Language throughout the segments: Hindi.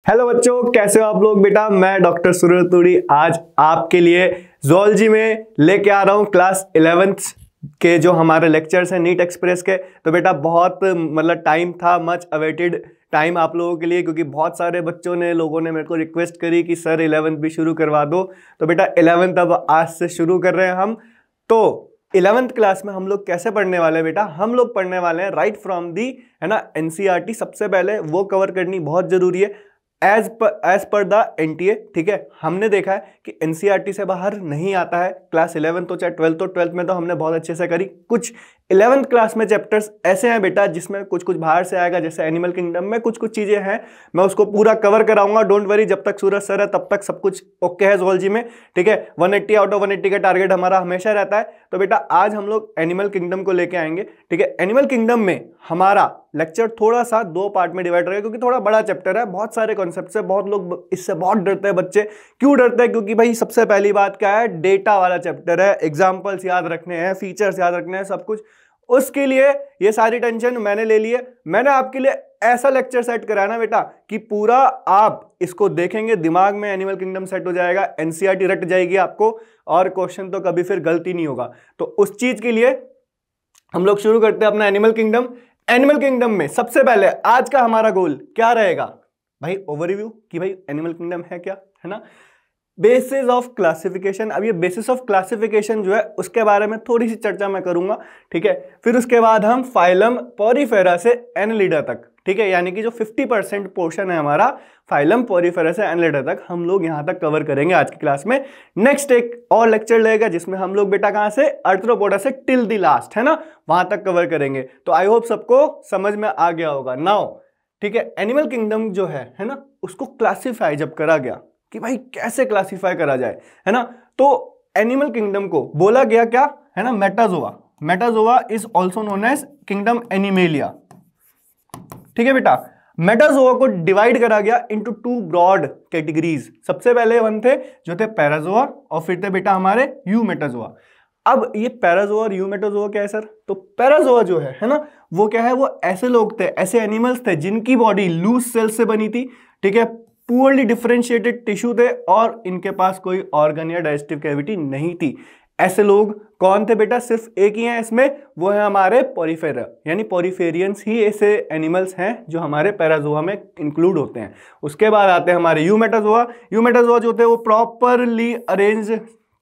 हेलो बच्चों, कैसे हो आप लोग। बेटा मैं डॉक्टर सूर्य तूड़ी आज आपके लिए ज़ूलॉजी में लेके आ रहा हूँ क्लास 11th के जो हमारे लेक्चर्स हैं नीट एक्सप्रेस के। तो बेटा बहुत टाइम था, मच अवेटेड टाइम आप लोगों के लिए, क्योंकि बहुत सारे लोगों ने मेरे को रिक्वेस्ट करी कि सर 11th भी शुरू करवा दो। तो बेटा 11th अब आज से शुरू कर रहे हैं हम। तो 11th क्लास में हम लोग कैसे पढ़ने वाले हैं बेटा, हम लोग पढ़ने वाले हैं राइट फ्रॉम दी, है ना, एनसीईआरटी। सबसे पहले वो कवर करनी बहुत जरूरी है एज पर द एनटीए। ठीक है, हमने देखा है कि एनसीईआरटी से बाहर नहीं आता है क्लास 11 हो चाहे 12 हो। 12th में तो हमने बहुत अच्छे से करी। कुछ 11th क्लास में चैप्टर्स ऐसे हैं बेटा जिसमें कुछ कुछ बाहर से आएगा, जैसे एनिमल किंगडम में कुछ कुछ चीजें हैं, मैं उसको पूरा कवर कराऊंगा। डोंट वरी, जब तक सूरज सर है तब तक सब कुछ ओके है ज़ूलॉजी में। ठीक है, 180 आउट ऑफ 180 का टारगेट हमारा हमेशा रहता है। तो बेटा आज हम लोग एनिमल किंगडम को लेके आएंगे। ठीक है, एनिमल किंगडम में हमारा लेक्चर थोड़ा सा 2 पार्ट में डिवाइड रहेगा, क्योंकि थोड़ा बड़ा चैप्टर है, बहुत सारे कॉन्सेप्ट्स है। बहुत लोग इससे बहुत डरते हैं बच्चे। क्यों डरते हैं? क्योंकि भाई सबसे पहली बात क्या है, डेटा वाला चैप्टर है, एग्जाम्पल्स याद रखने हैं, फीचर्स याद रखने हैं, सब कुछ। उसके लिए ये सारी टेंशन मैंने ले ली है। मैंने आपके लिए ऐसा लेक्चर सेट कराया ना बेटा कि पूरा आप इसको देखेंगे, दिमाग में एनिमल किंगडम सेट हो जाएगा, एनसीईआरटी रट जाएगी आपको, और क्वेश्चन तो कभी फिर गलती नहीं होगा। तो उस चीज के लिए हम लोग शुरू करते हैं अपना एनिमल किंगडम। एनिमल किंगडम में सबसे पहले आज का हमारा गोल क्या रहेगा भाई, ओवरव्यू कि भाई एनिमल किंगडम है क्या, है ना। बेसिस ऑफ क्लासिफिकेशन, अब ये बेसिस ऑफ क्लासिफिकेशन जो है उसके बारे में थोड़ी सी चर्चा मैं करूंगा। ठीक है, फिर उसके बाद हम फाइलम पॉरीफेरा से एनालिडा तक, ठीक है, यानी कि जो 50% पोर्शन है हमारा फाइलम पॉरीफेरा से एनालिडा तक, हम लोग यहां तक कवर करेंगे आज की क्लास में। नेक्स्ट एक और लेक्चर लगेगा जिसमें हम लोग बेटा कहां से, आर्थ्रोपोडा से टिल द लास्ट, है ना, वहां तक कवर करेंगे। तो आई होप सबको समझ में आ गया होगा नाउ। ठीक है, एनिमल किंगडम जो है ना, उसको क्लासिफाई जब करा गया कि भाई कैसे क्लासिफाई करा जाए, है ना, तो एनिमल किंगडम को बोला गया क्या, है ना, metazoa. Metazoa is also known as kingdom Animalia. ठीक है बेटा, मेटाजोआ को डिवाइड करा गया इनटू 2 ब्रॉड कैटेगरीज। सबसे पहले वन थे जो थे पैराजोआ, और फिर थे बेटा हमारे यूमेटाजोआ। अब ये पैराजोआ और यूमेटाजोआ क्या है सर, तो पैराजोआ जो है ना, वो क्या है, वो ऐसे लोग थे, ऐसे एनिमल्स थे जिनकी बॉडी लूज सेल से बनी थी। ठीक है, पुअरली डिफरेंशिएटेड टिश्यू थे, और इनके पास कोई ऑर्गन या डाइजेस्टिव कैविटी नहीं थी। ऐसे लोग कौन थे बेटा, सिर्फ एक ही हैं इसमें, वो है हमारे पॉरीफेरा, यानी पॉरीफेरियंस ही ऐसे एनिमल्स हैं जो हमारे पैराजोआ में इंक्लूड होते हैं। उसके बाद आते हैं हमारे यूमेटाजोआ। यूमेटाजोआ जो थे वो प्रॉपरली अरेंज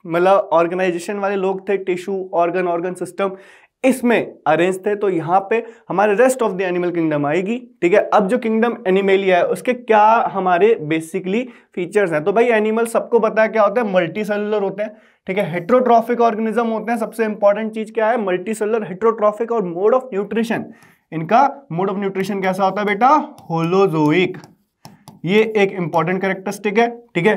ऑर्गेनाइजेशन वाले लोग थे, टिश्यू ऑर्गन सिस्टम इसमें अरेंज थे। तो यहाँ पे हमारे rest of the animal kingdom आएगी। ठीक है, अब जो किंगडम एनिमेलिया है उसके क्या हमारे बेसिकली फीचर्स हैं, तो भाई एनिमल सबको पता है क्या होता है, मल्टी सेलुलर होते हैं। ठीक है, हेट्रोट्रॉफिक ऑर्गेनिज्म होते हैं। सबसे इंपॉर्टेंट चीज क्या है, मल्टी सेलुलर, हेट्रोट्रॉफिक, और मोड ऑफ न्यूट्रिशन, इनका मोड ऑफ न्यूट्रिशन कैसा होता है बेटा, होलोजोइक। ये एक इंपॉर्टेंट कैरेक्टरिस्टिक है। ठीक है,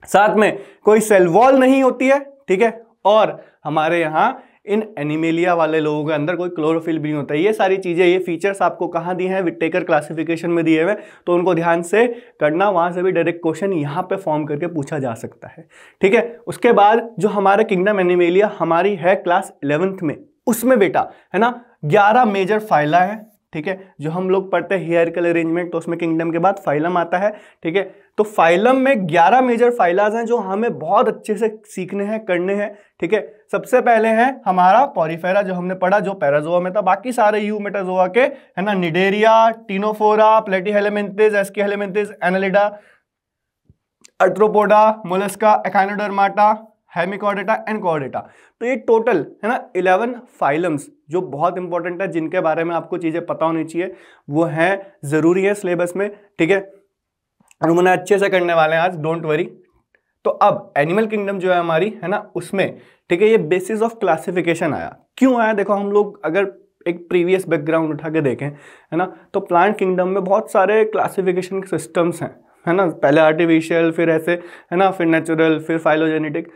साथ में कोई सेल वॉल नहीं होती है। ठीक है, और हमारे यहाँ इन एनिमेलिया वाले लोगों के अंदर कोई क्लोरोफिल भी नहीं होता है। ये सारी चीजें, ये फीचर्स आपको कहाँ दिए हैं, विटेकर क्लासिफिकेशन में दिए हुए, तो उनको ध्यान से करना, वहां से भी डायरेक्ट क्वेश्चन यहाँ पे फॉर्म करके पूछा जा सकता है। ठीक है, उसके बाद जो हमारे किंगडम एनिमेलिया हमारी है क्लास 11th में, उसमें बेटा है ना 11 मेजर फाइला है। ठीक है, जो हम लोग पढ़ते हैं हियरार्किकल अरेंजमेंट, तो उसमें किंगडम के बाद फाइलम आता है। ठीक है, तो फाइलम में 11 मेजर फाइलाज हैं जो हमें बहुत अच्छे से सीखने हैं, करने हैं। ठीक है, सबसे पहले है हमारा पॉरीफेरा जो हमने पढ़ा, जो पैराजोआ में था। बाकी सारे यूमेटाजोआ के, है ना, Cnidaria, Ctenophora, Platyhelminthes, Aschelminthes, Annelida, Arthropoda, Mollusca, Echinodermata, Hemichordata and Chordata. तो ये टोटल है ना 11 फाइलम्स जो बहुत इंपॉर्टेंट है, जिनके बारे में आपको चीजें पता होनी चाहिए, वो हैं, जरूरी है सिलेबस में। ठीक है, और उन्हें अच्छे से करने वाले हैं आज, डोंट वरी। तो अब एनिमल किंगडम जो है हमारी, है ना, उसमें ठीक है ये बेसिस ऑफ क्लासिफिकेशन आया। क्यों आया, देखो हम लोग अगर एक प्रीवियस बैकग्राउंड उठा के देखें, है ना, तो प्लांट किंगडम में बहुत सारे क्लासिफिकेशन के सिस्टम्स हैं, है ना, पहले आर्टिफिशियल, फिर ऐसे, है ना, फिर नेचुरल, फिर फाइलोजेनेटिक।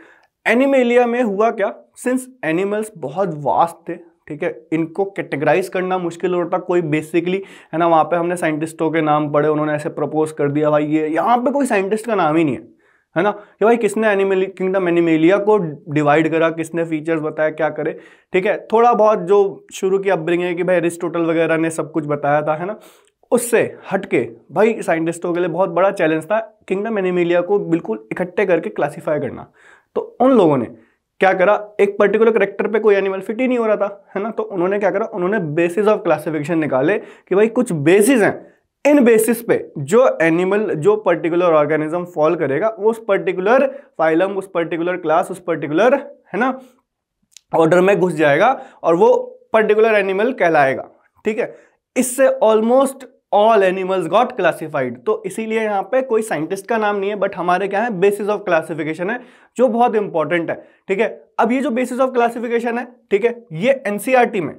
एनिमेलिया में हुआ क्या, सिंस एनिमल्स बहुत वास्ट थे, ठीक है, इनको कैटेगराइज करना मुश्किल होता, कोई बेसिकली, है ना, वहाँ पे हमने साइंटिस्टों के नाम पढ़े, उन्होंने ऐसे प्रपोज कर दिया भाई, ये यहाँ पे कोई साइंटिस्ट का नाम ही नहीं है ना, कि भाई किसने किंगडम एनिमेलिया को डिवाइड करा, किसने फीचर्स बताया, क्या करे। ठीक है, थोड़ा बहुत जो शुरू की अपब्रिंगिंग है कि भाई एरिस्टोटल वगैरह ने सब कुछ बताया था, है ना, उससे हटके भाई साइंटिस्टों के लिए बहुत बड़ा चैलेंज था किंगडम एनिमेलिया को बिल्कुल इकट्ठे करके क्लासिफाई करना। तो उन लोगों ने क्या करा, एक पर्टिकुलर करेक्टर पे कोई एनिमल फिट ही नहीं हो रहा था, है ना, तो उन्होंने क्या करा, उन्होंने बेसिस ऑफ क्लासिफिकेशन निकाले कि भाई कुछ बेसिस हैं, इन बेसिस पे जो एनिमल, जो पर्टिकुलर ऑर्गेनिज्म फॉल करेगा वो उस पर्टिकुलर फाइलम, उस पर्टिकुलर क्लास, उस पर्टिकुलर, है ना, ऑर्डर में घुस जाएगा और वो पर्टिकुलर एनिमल कहलाएगा। ठीक है, इससे almost all animals got classified. तो इसीलिए यहाँ पे कोई साइंटिस्ट का नाम नहीं है, बट हमारे क्या है, बेसिस ऑफ क्लासिफिकेशन है, जो बहुत इंपॉर्टेंट है। ठीक है, अब ये जो बेसिस ऑफ क्लासिफिकेशन है, ठीक है, ये एनसीईआरटी में,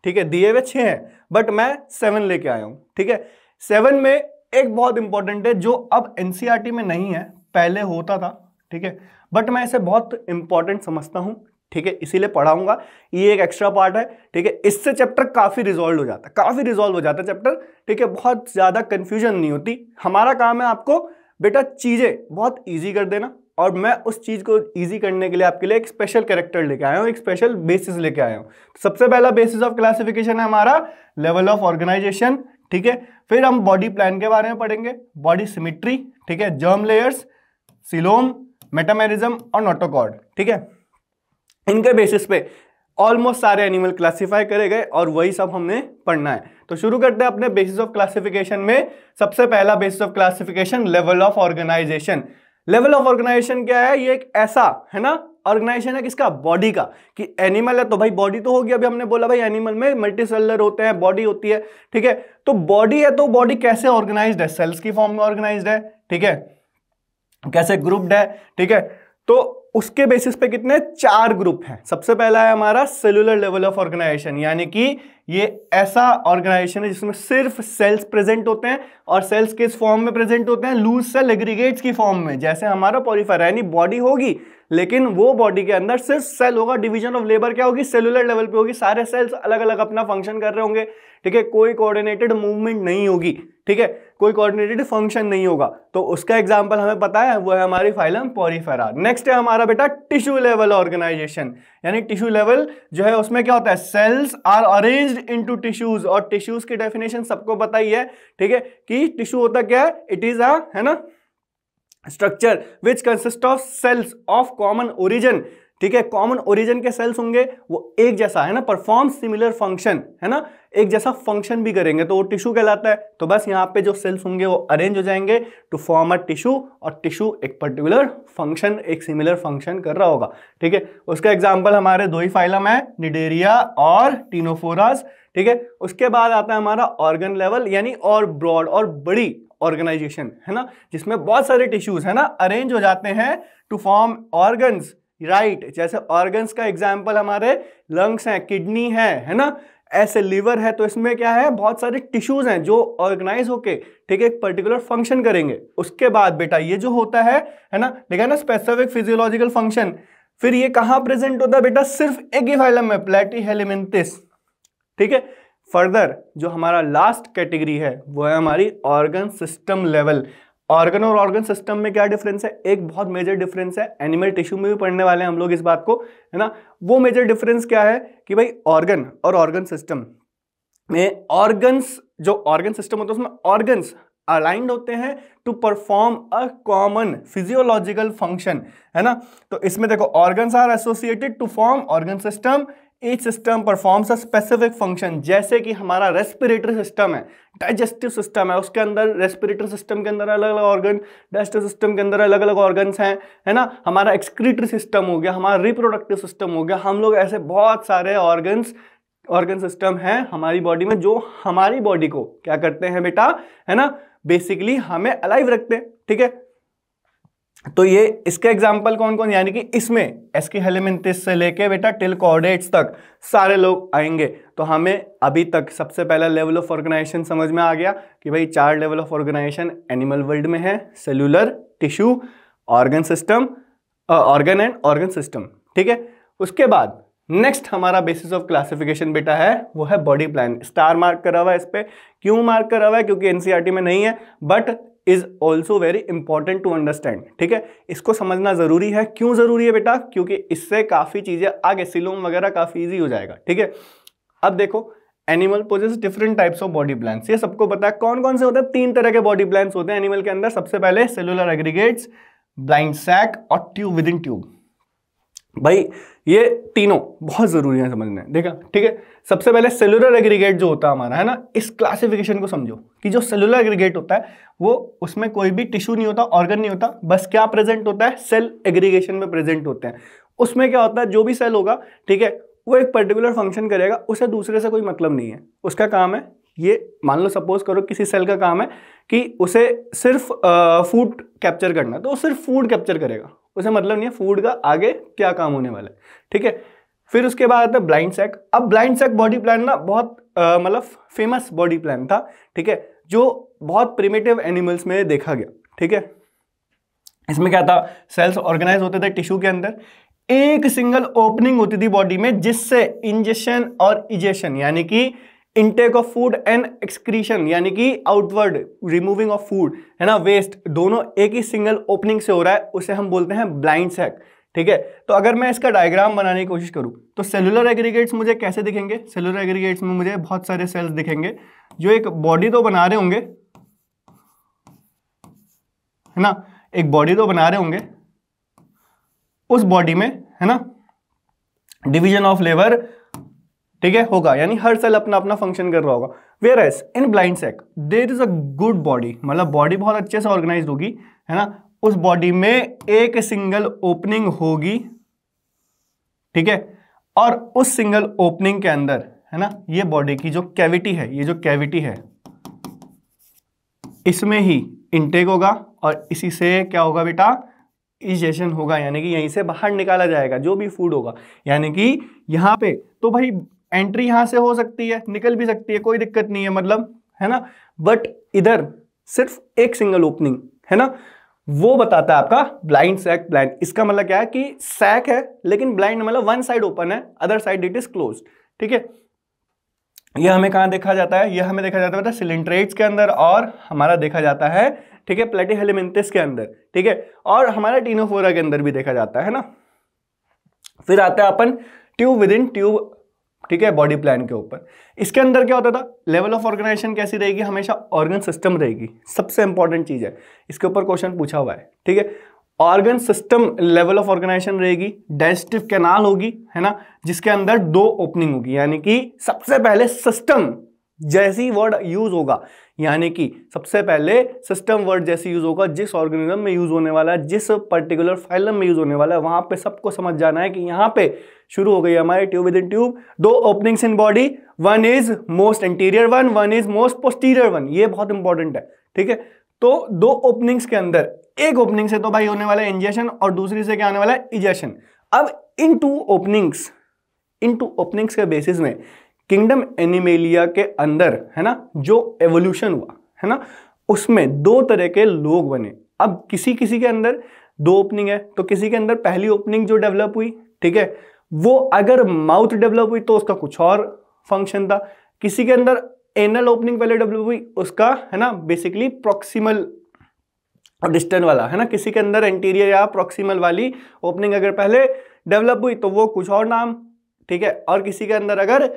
ठीक है, दिए हुए 6 हैं, बट मैं 7 लेके आया हूं। ठीक है, 7 में एक बहुत इंपॉर्टेंट है जो अब एनसीईआरटी में नहीं है, पहले होता था। ठीक है, बट मैं इसे बहुत इंपॉर्टेंट समझता हूं। ठीक है, इसीलिए पढ़ाऊंगा, ये एक एक्स्ट्रा पार्ट है। ठीक है, इससे चैप्टर काफी रिजॉल्व हो जाता है, काफी रिजॉल्व हो जाता है चैप्टर। ठीक है, बहुत ज्यादा कंफ्यूजन नहीं होती। हमारा काम है आपको बेटा चीजें बहुत इजी कर देना, और मैं उस चीज को इजी करने के लिए आपके लिए एक स्पेशल कैरेक्टर लेके आया हूं, एक स्पेशल बेसिस लेके आया हूं। सबसे पहला बेसिस ऑफ क्लासिफिकेशन है हमारा लेवल ऑफ ऑर्गेनाइजेशन। ठीक है, फिर हम बॉडी प्लान के बारे में पढ़ेंगे, बॉडी सिमेट्री, ठीक है, जर्म लेयर्स, सिलोम, मेटामेरिज्म और नोटोकॉर्ड। ठीक है, इनके बेसिस पे ऑलमोस्ट सारे एनिमल क्लासिफाई करे गए और वही सब हमने पढ़ना है। तो शुरू करते हैं अपने बेसिस ऑफ क्लासिफिकेशन में। सबसे पहला basis of classification level of organization. Level of organization क्या है, ये एक ऐसा, है ना, ऑर्गेनाइजेशन है किसका, बॉडी का, कि एनिमल है तो भाई बॉडी तो होगी। अभी हमने बोला भाई एनिमल में मल्टीसेलुलर होते हैं, बॉडी होती है। ठीक है, तो बॉडी है तो बॉडी कैसे ऑर्गेनाइज्ड है, सेल्स की फॉर्म में ऑर्गेनाइज्ड है। ठीक है, कैसे ग्रुप्ड है। ठीक है, तो उसके बेसिस पे कितने 4 ग्रुप हैं। सबसे पहला है हमारा सेलुलर लेवल ऑफ ऑर्गेनाइजेशन, यानी कि ये ऐसा ऑर्गेनाइजेशन है जिसमें सिर्फ सेल्स प्रेजेंट होते हैं, और सेल्स किस फॉर्म में प्रेजेंट होते हैं, लूज सेल एग्रीगेट्स की फॉर्म में, जैसे हमारा पॉलीफेरा, यानी बॉडी होगी लेकिन वो बॉडी के अंदर सिर्फ सेल होगा। डिवीजन ऑफ लेबर क्या होगी, सेलुलर लेवल पे होगी, सारे सेल्स अलग अलग अपना फंक्शन कर रहे होंगे। ठीक है, कोई कोऑर्डिनेटेड मूवमेंट नहीं होगी। ठीक है, कोई कोऑर्डिनेटेड फंक्शन नहीं होगा। तो उसका एग्जांपल हमें पता है, वो है हमारी फाइलम पॉलीफेरा। नेक्स्ट है हमारा बेटा टिश्यू लेवल ऑर्गेनाइजेशन, यानी टिश्यू लेवल जो है उसमें क्या होता है, cells are arranged into tissues, और टिश्यूज की डेफिनेशन सबको पता ही है। ठीक है, कि टिश्यू होता क्या है, इट इज अ, है ना, structure which consist of cells of common origin. ठीक है, कॉमन ओरिजिन के सेल्स होंगे, वो एक जैसा, है ना, परफॉर्म सिमिलर फंक्शन, है ना, एक जैसा फंक्शन भी करेंगे तो वो टिश्यू कहलाता है। तो बस यहाँ पे जो सेल्स होंगे वो अरेंज हो जाएंगे टू फॉर्म अ टिश्यू, और टिश्यू एक पर्टिकुलर फंक्शन, एक सिमिलर फंक्शन कर रहा होगा। ठीक है, उसका एग्जाम्पल हमारे 2 ही फाइलम है, निडेरिया और टीनोफोरास। ठीक है, उसके बाद आता है हमारा ऑर्गन लेवल, यानी और ब्रॉड और बड़ी ऑर्गेनाइजेशन, है ना, जिसमें बहुत सारे टिश्यूज, है ना, अरेंज हो जाते हैं टू फॉर्म ऑर्गन्स। राइट, जैसे ऑर्गन्स का एग्जांपल हमारे लंग्स हैं, किडनी है ना, ऐसे लिवर है, तो इसमें क्या है, बहुत सारे टिश्यूज हैं जो ऑर्गेनाइज होके, ठीक है, एक पर्टिकुलर फंक्शन करेंगे। उसके बाद बेटा ये जो होता है ना, देखा ना, स्पेसिफिक फिजियोलॉजिकल फंक्शन, फिर ये कहां प्रेजेंट होता है बेटा, सिर्फ एक ही फाइलम में, प्लेटीहेलमिन्थिस। ठीक है, फर्दर जो हमारा लास्ट कैटेगरी है वो है हमारी ऑर्गन सिस्टम लेवल। ऑर्गन और ऑर्गन सिस्टम में क्या डिफरेंस है, एक बहुत मेजर डिफरेंस है, एनिमल टिश्यू में भी पढ़ने वाले हैं हम लोग इस बात को, है ना। वो मेजर डिफरेंस क्या है कि भाई ऑर्गन और ऑर्गन सिस्टम में, ऑर्गन्स, जो ऑर्गन सिस्टम होता है उसमें ऑर्गन्स अलाइंड होते हैं to perform a common physiological function, है ना। तो इसमें देखो organs are associated to form organ system, each system performs a specific function. जैसे कि हमारा रेस्पिरेटरी सिस्टम है, डाइजेस्टिव सिस्टम है, उसके अंदर रेस्पिरेटरी सिस्टम के अंदर अलग अलग ऑर्गन, डाइजेस्टिव सिस्टम के अंदर अलग अलग ऑर्गन्स हैं, है ना। हमारा एक्सक्रीटरी सिस्टम हो गया, हमारा रिप्रोडक्टिव सिस्टम हो गया, हम लोग ऐसे बहुत सारे ऑर्गन सिस्टम है हमारी बॉडी में, जो हमारी बॉडी को क्या करते हैं बेटा, है ना, बेसिकली हमें अलाइव रखते हैं। ठीक है, तो ये इसके एग्जाम्पल कौन कौन, यानी कि इसमें एस्कीहेलमिन्थिस से लेके बेटा टिल कॉर्डेट्स तक सारे लोग आएंगे। तो हमें अभी तक सबसे पहला लेवल ऑफ ऑर्गेनाइजेशन समझ में आ गया कि भाई 4 level of organization animal world में है, cellular, tissue, organ system, organ and organ system. ठीक है, उसके बाद नेक्स्ट हमारा बेसिस ऑफ क्लासिफिकेशन बेटा है वो है बॉडी प्लान। स्टार मार्क करा हुआ है इस पे, क्यों मार्क करा हुआ है, क्योंकि एनसीईआरटी में नहीं है, but is also very important to understand. ठीक है, इसको समझना जरूरी है। क्यों जरूरी है बेटा, क्योंकि इससे काफी चीजें आगे सिलोम वगैरह काफी इजी हो जाएगा। ठीक है, अब देखो animal possess different types of body plans, ये सबको पता है। कौन कौन से होते हैं? 3 तरह के बॉडी प्लान्स होते हैं एनिमल के अंदर। सबसे पहले सेलुलर एग्रीगेट्स, ब्लाइंड सैक और ट्यूब विद इन ट्यूब। भाई ये तीनों बहुत जरूरी है समझना, देखा, ठीक है। सबसे पहले सेलुलर एग्रीगेट जो होता है हमारा, है ना, इस क्लासिफिकेशन को समझो कि जो सेलुलर एग्रीगेट होता है वो, उसमें कोई भी टिश्यू नहीं होता, ऑर्गन नहीं होता, बस क्या प्रेजेंट होता है? सेल एग्रीगेशन में प्रेजेंट होते हैं। उसमें क्या होता है? जो भी सेल होगा, ठीक है, वो एक पर्टिकुलर फंक्शन करेगा, उसे दूसरे से कोई मतलब नहीं है। उसका काम है, ये मान लो सपोज करो किसी सेल का काम है कि उसे सिर्फ फूड कैप्चर करना, तो वो सिर्फ फूड कैप्चर करेगा, उसे मतलब नहीं है फूड का आगे क्या काम होने वाला है, ठीक है। फिर उसके बाद आता है ब्लाइंड सैक। अब ब्लाइंड सैक बॉडी प्लान ना बहुत मतलब फेमस बॉडी प्लान था, ठीक है, जो बहुत प्रिमिटिव एनिमल्स में देखा गया, ठीक है। इसमें क्या था? सेल्स ऑर्गेनाइज होते थे टिश्यू के अंदर, एक सिंगल ओपनिंग होती थी बॉडी में, जिससे इंजेक्शन और इजेक्शन यानी कि intake of food and excretion यानी कि आउटवर्ड रिमूविंग ऑफ फूड, है ना, वेस्ट, दोनों एक ही सिंगल ओपनिंग से हो रहा है, उसे हम बोलते हैं ब्लाइंड सैक, ठीक है। तो अगर मैं इसका डायग्राम बनाने की कोशिश करूं तो सेलुलर एग्रीगेट्स मुझे कैसे दिखेंगे? सेलुलर एग्रीगेट्स में मुझे बहुत सारे सेल्स दिखेंगे जो एक बॉडी तो बना रहे होंगे, है ना, एक बॉडी तो बना रहे होंगे, उस बॉडी में, है ना, डिवीजन ऑफ लेबर, ठीक है, होगा, यानी हर सेल अपना अपना फंक्शन कर रहा होगा। Whereas in blind sac there is a good body, मतलब बॉडी बहुत अच्छे से ऑर्गेनाइज होगी, है ना, उस बॉडी में एक सिंगल ओपनिंग होगी, ठीक है, और उस सिंगल ओपनिंग के अंदर, है ना, ये बॉडी की जो कैविटी है, ये जो कैविटी है, इसमें ही इनटेक होगा और इसी से क्या होगा बेटा? इजेशन होगा, यानी कि यहीं से बाहर निकाला जाएगा जो भी फूड होगा। यानी कि यहाँ पे तो भाई एंट्री यहां से हो सकती है, निकल भी सकती है, कोई दिक्कत नहीं है, मतलब, है ना, बट इधर सिर्फ एक सिंगल ओपनिंग, है ना, वो बताता है आपका ब्लाइंड सैक प्लान। इसका मतलब क्या है कि सैक है लेकिन ब्लाइंड, मतलब वन साइड ओपन है, other side it is close, ठीक है। यह हमें कहां देखा जाता है? यह हमें देखा जाता है सिलिंड्रेट्स के अंदर, और हमारा देखा जाता है, ठीक है, प्लेटीहेलमिंथस के अंदर, ठीक है, और हमारा टीनोफोरा के अंदर भी देखा जाता है ना। फिर आता है अपन ट्यूब विद इन ट्यूब, ठीक है, बॉडी प्लान के ऊपर। इसके अंदर क्या होता था? लेवल ऑफ ऑर्गेनाइजेशन कैसी रहेगी? हमेशा ऑर्गन सिस्टम रहेगी, सबसे इंपॉर्टेंट चीज है, इसके ऊपर क्वेश्चन पूछा हुआ है, ठीक है। Organ system level of organization रहेगी, डाइजेस्टिव कैनाल होगी, है ना, जिसके अंदर 2 ओपनिंग होगी, यानी कि सबसे पहले सिस्टम जैसी वर्ड यूज होगा, यानी कि सबसे पहले सिस्टम वर्ड जैसी यूज होगा, जिस ऑर्गेनिज्म में यूज होने वाला है, जिस पर्टिकुलर फाइलम में यूज होने वाला है, वहां पे सबको समझ जाना है कि यहाँ पे शुरू हो गई हमारी tube with in tube, 2 openings in body, one is most anterior one is most posterior one, ये बहुत इंपॉर्टेंट है, ठीक है। तो 2 ओपनिंग्स के अंदर एक ओपनिंग से तो भाई होने वाला है इंजेक्शन और दूसरी से क्या आने वाला है? इजेक्शन। अब इन 2 ओपनिंग्स के बेसिस में किंगडम एनिमेलिया के अंदर, है ना, जो एवोल्यूशन हुआ, है ना, उसमें 2 तरह के लोग बने। अब किसी किसी के अंदर 2 ओपनिंग है, तो किसी के अंदर पहली ओपनिंग जो डेवलप हुई, ठीक है, वो अगर माउथ डेवलप हुई तो उसका कुछ और फंक्शन था। किसी के अंदर एनल ओपनिंग पहले डेवलप हुई, उसका, है ना, बेसिकली प्रॉक्सिमल और डिस्टल वाला, है ना, किसी के अंदर एंटीरियर या प्रॉक्सिमल वाली ओपनिंग अगर पहले डेवलप हुई तो वो कुछ और नाम, ठीक है, और किसी के अंदर अगर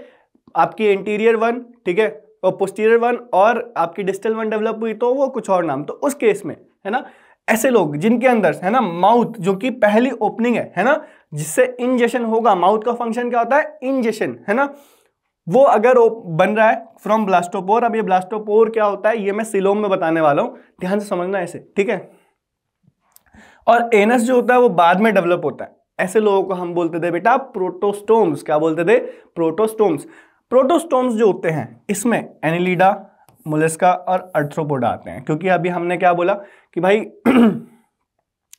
आपकी एंटीरियर वन, ठीक है, और पोस्टीरियर वन और आपकी डिस्टल वन डेवलप हुई तो वो कुछ और नाम। तो उस केस में, है ना, ऐसे लोग जिनके अंदर, है ना, माउथ जो कि पहली ओपनिंग है ना, जिससे इंजेक्शन होगा, माउथ का फंक्शन क्या होता है? इंजेक्शन, है ना, वो अगर बन रहा है फ्रॉम ब्लास्टोपोर। अब ये ब्लास्टोपोर क्या होता है ये मैं सिलोम में बताने वाला हूं, ध्यान से समझना ऐसे, ठीक है। और एनस जो होता है वो बाद में डेवलप होता है। ऐसे लोगों को हम बोलते थे बेटा प्रोटोस्टोम्स। क्या बोलते थे? प्रोटोस्टोम्स। प्रोटोस्टोम्स जो होते हैं इसमें एनिलिडा, मोलस्का और आर्थ्रोपोडा आते हैं, क्योंकि अभी हमने क्या बोला कि भाई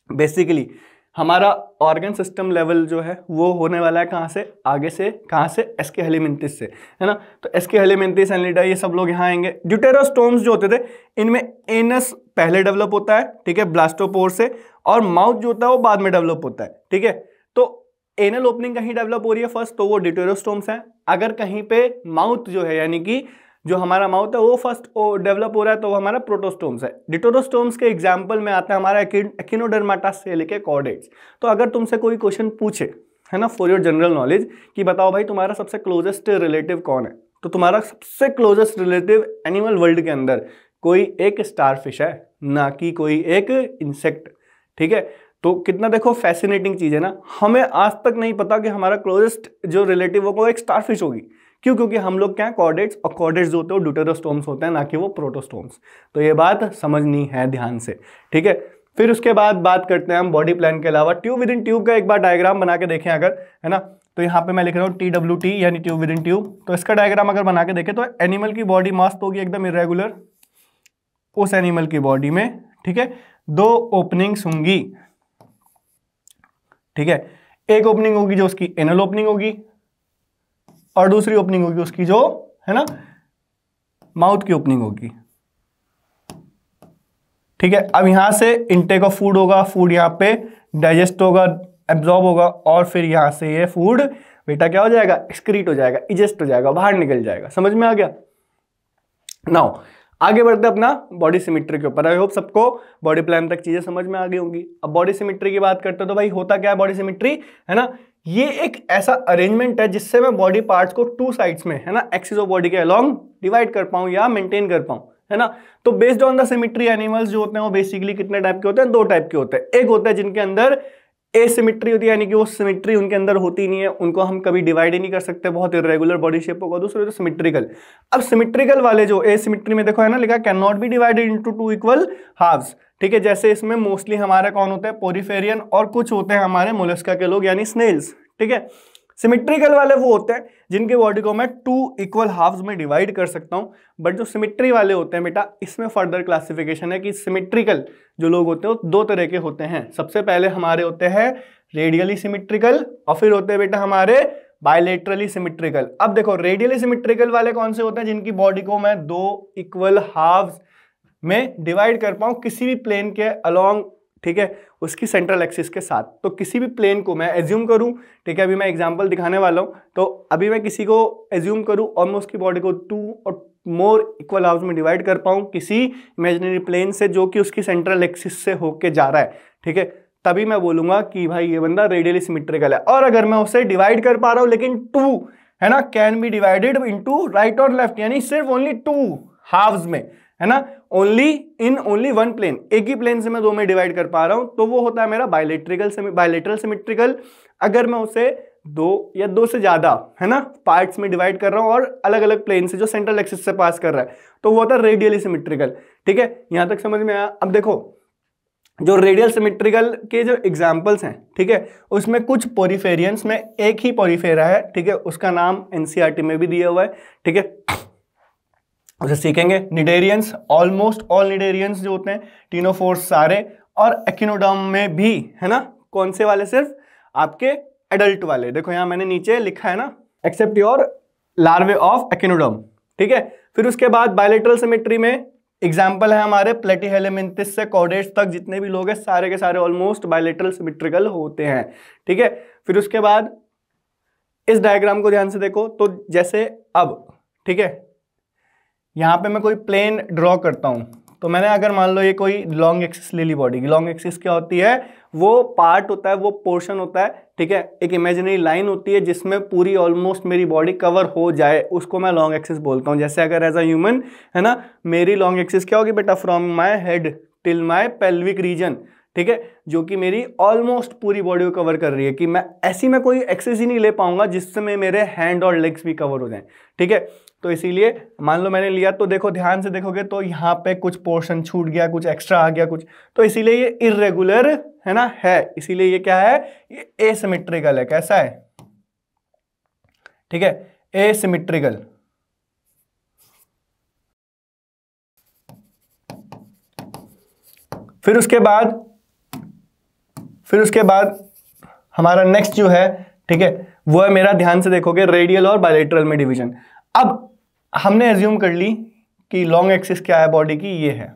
बेसिकली हमारा ऑर्गन सिस्टम लेवल जो है वो होने वाला है कहाँ से? आगे से, कहाँ से? एस्के हेलिमेंथिस से, है ना। तो एस्के हेलिमेंथिस, एनिलिडा, ये सब लोग यहाँ आएंगे। ड्यूटेरोस्टोम्स जो होते थे इनमें एनस पहले डेवलप होता है, ठीक है, ब्लास्टोपोर से, और माउथ जो होता है वो बाद में डेवलप होता है, ठीक है। तो एनल ओपनिंग कहीं डेवलप हो रही है फर्स्ट, तो वो ड्यूटेरोस्टोम्स है। अगर कहीं पे माउथ जो है यानी कि जो हमारा माउथ है वो फर्स्ट डेवलप हो रहा है तो वो हमारा प्रोटोस्टोम्स है। डिटोरोस्टोम्स के एग्जांपल में आता है हमारा एकिनोडर्माटा से लेके कॉर्डेट्स। तो अगर तुमसे कोई क्वेश्चन पूछे, है ना, फॉर योर जनरल नॉलेज, कि बताओ भाई तुम्हारा सबसे क्लोजेस्ट रिलेटिव कौन है, तो तुम्हारा सबसे क्लोजेस्ट रिलेटिव एनिमल वर्ल्ड के अंदर कोई एक स्टारफिश है, ना कि कोई एक इंसेक्ट। ठीक है, तो कितना देखो फैसिनेटिंग चीज है ना। हमें आज तक नहीं पता कि हमारा क्लोजेस्ट जो रिलेटिव होगा वो एक स्टारफिश होगी। क्यों? क्योंकि हम लोग क्या है कॉर्डेट्स, और कॉर्डेट्स जो होते हैं वो ड्यूटेरोस्टोम्स होते हैं, ना कि वो प्रोटोस्टोम्स। तो ये बात समझनी है ध्यान से। ठीक है, फिर उसके बाद बात करते हैं हम बॉडी प्लान के अलावा ट्यूब विद इन ट्यूब का एक बार डायग्राम बना के देखें अगर, है ना। तो यहाँ पे मैं लिख रहा हूँ TWT यानी ट्यूब विद इन ट्यूब। तो इसका डायग्राम अगर बना के देखें तो एनिमल की बॉडी मस्त होगी एकदम इरेगुलर। उस एनिमल की बॉडी में, ठीक है, 2 ओपनिंग्स होंगी। ठीक है, एक ओपनिंग होगी जो उसकी एनल ओपनिंग होगी, और दूसरी ओपनिंग होगी उसकी जो है ना माउथ की ओपनिंग होगी। ठीक है, अब यहां से इनटेक ऑफ फूड होगा, फूड यहां पे डाइजेस्ट होगा, एब्जॉर्ब होगा, और फिर यहां से ये फूड बेटा क्या हो जाएगा, एक्सक्रीट हो जाएगा, इजेस्ट हो जाएगा, बाहर निकल जाएगा। समझ में आ गया? नाउ आगे बढ़ते अपना बॉडी सिमेट्री के ऊपर। आई होप सबको बॉडी प्लान तक चीजें समझ में आ गई होंगी। अब बॉडी सिमेट्री की बात करते हो तो भाई होता क्या है बॉडी सिमेट्री, है ना। ये एक ऐसा अरेंजमेंट है जिससे मैं बॉडी पार्ट्स को 2 साइड्स में, है ना, एक्सिस ऑफ बॉडी के अलोंग डिवाइड कर पाऊं या मेंटेन कर पाऊं, है ना। तो based on the symmetry animals जो होते हैं वो बेसिकली कितने टाइप के होते हैं, 2 टाइप के होते हैं। एक होता है जिनके अंदर एसिमेट्री होती है, यानी कि वो सिमेट्री उनके अंदर होती नहीं है, उनको हम कभी डिवाइड ही नहीं कर सकते, बहुत इरेगुलर बॉडी शेप होगा। दूसरे तो सिमेट्रिकल। अब सिमेट्रिकल वाले जो एसिमेट्री में देखो है ना लिखा can not be divided into 2 equal halves. ठीक है, जैसे इसमें मोस्टली हमारे कौन होते हैं, पोरिफेरियन, और कुछ होते हैं हमारे मोलस्का के लोग यानी स्नेल्स। ठीक है, सिमेट्रिकल वाले वो होते हैं जिनके बॉडी को मैं 2 इक्वल हाफ्स में डिवाइड कर सकता हूं। बट जो सिमेट्री वाले होते हैं बेटा, इसमें फर्दर क्लासिफिकेशन है कि सिमेट्रिकल जो लोग होते हैं वो 2 तरह के होते हैं। सबसे पहले हमारे होते हैं रेडियली सिमेट्रिकल, और फिर होते हैं बेटा हमारे बायलेटरली सिमेट्रिकल। अब देखो रेडियली सिमेट्रिकल वाले कौन से होते हैं, जिनकी बॉडी को मैं 2 इक्वल हाफ्स में डिवाइड कर पाऊं किसी भी प्लेन के अलोंग, ठीक है, उसकी सेंट्रल एक्सिस के साथ। तो किसी भी प्लेन को मैं एज्यूम करूं, ठीक है, अभी मैं एग्जांपल दिखाने वाला हूं। तो अभी मैं किसी को एज्यूम करूं और मैं उसकी बॉडी को 2 और मोर इक्वल हाफ्स में डिवाइड कर पाऊं किसी इमेजिनरी प्लेन से जो कि उसकी सेंट्रल एक्सिस से होके जा रहा है, ठीक है, तभी मैं बोलूंगा कि भाई ये बंदा रेडियली सिमेट्रिकल है। और अगर मैं उसे डिवाइड कर पा रहा हूं लेकिन 2, है ना, can be divided into right और लेफ्ट, यानी सिर्फ ओनली 2 हाफ्स में, है ना, ओनली 1 प्लेन, एक ही प्लेन से मैं 2 में डिवाइड कर पा रहा हूं, तो वो होता है मेरा बायलेटरल सिमेट्रिकल। अगर मैं उसे 2 या 2 से ज्यादा, है ना, पार्ट्स में डिवाइड कर रहा हूं और अलग अलग प्लेन से जो सेंट्रल एक्सिस से पास कर रहा है, तो वो होता है रेडियली सिमेट्रिकल। ठीक है, यहां तक समझ में आया? अब देखो जो रेडियल सिमेट्रिकल के जो एग्जांपल्स हैं, ठीक है, उसमें कुछ पोरिफेरियंस में एक ही पोरिफेरा है, ठीक है, उसका नाम एनसीईआरटी में भी दिया हुआ है, ठीक है, उसे सीखेंगे। निडेरियंस, ऑलमोस्ट ऑल निडेरियंस जो होते हैं, टीनोफोर्स सारे, और एकिनोडर्म में भी, है ना, कौन से वाले, सिर्फ आपके एडल्ट वाले। देखो यहां मैंने नीचे लिखा है ना, accept your larvae of echinoderm. ठीक है, फिर उसके बाद बायलेटरल सिमेट्री में एग्जाम्पल है हमारे प्लेटीहेलमिन्थिस से कॉर्डेट्स तक जितने भी लोग हैं सारे के सारे ऑलमोस्ट बायलेटरल सिमेट्रिकल होते हैं। ठीक है, फिर उसके बाद इस डायग्राम को ध्यान से देखो। तो जैसे अब, ठीक है, यहां पे मैं कोई प्लेन ड्रॉ करता हूं, तो मैंने अगर मान लो ये कोई लॉन्ग एक्सिस ले ली बॉडी की। लॉन्ग एक्सिस क्या होती है, वो पार्ट होता है, वो पोर्शन होता है, ठीक है, एक इमेजिनरी लाइन होती है जिसमें पूरी ऑलमोस्ट मेरी बॉडी कवर हो जाए, उसको मैं लॉन्ग एक्सिस बोलता हूं। जैसे अगर एज अ ह्यूमन, है ना, मेरी लॉन्ग एक्सिस क्या होगी बेटा, from my head till my pelvic region, ठीक है, जो कि मेरी ऑलमोस्ट पूरी बॉडी को कवर कर रही है, कि मैं ऐसी में कोई एक्सेस ही नहीं ले पाऊंगा जिससे मेरे हैंड और लेग्स भी कवर हो जाएं। ठीक है, तो इसीलिए मान लो मैंने लिया, तो देखो ध्यान से देखोगे तो यहाँ पे कुछ पोर्शन छूट गया, कुछ एक्स्ट्रा आ गया, कुछ, तो इसीलिए ये इर्रेगुलर, है ना, है, इसीलिए ये क्या है, ये एसिमेट्रिकल है। कैसा है, ठीक है, एसिमेट्रिकल। फिर उसके बाद हमारा नेक्स्ट जो है, ठीक है, वो है मेरा, ध्यान से देखोगे, रेडियल और बायलेटरल में डिवीजन। अब हमने एज्यूम कर ली कि लॉन्ग एक्सिस क्या है बॉडी की, ये है,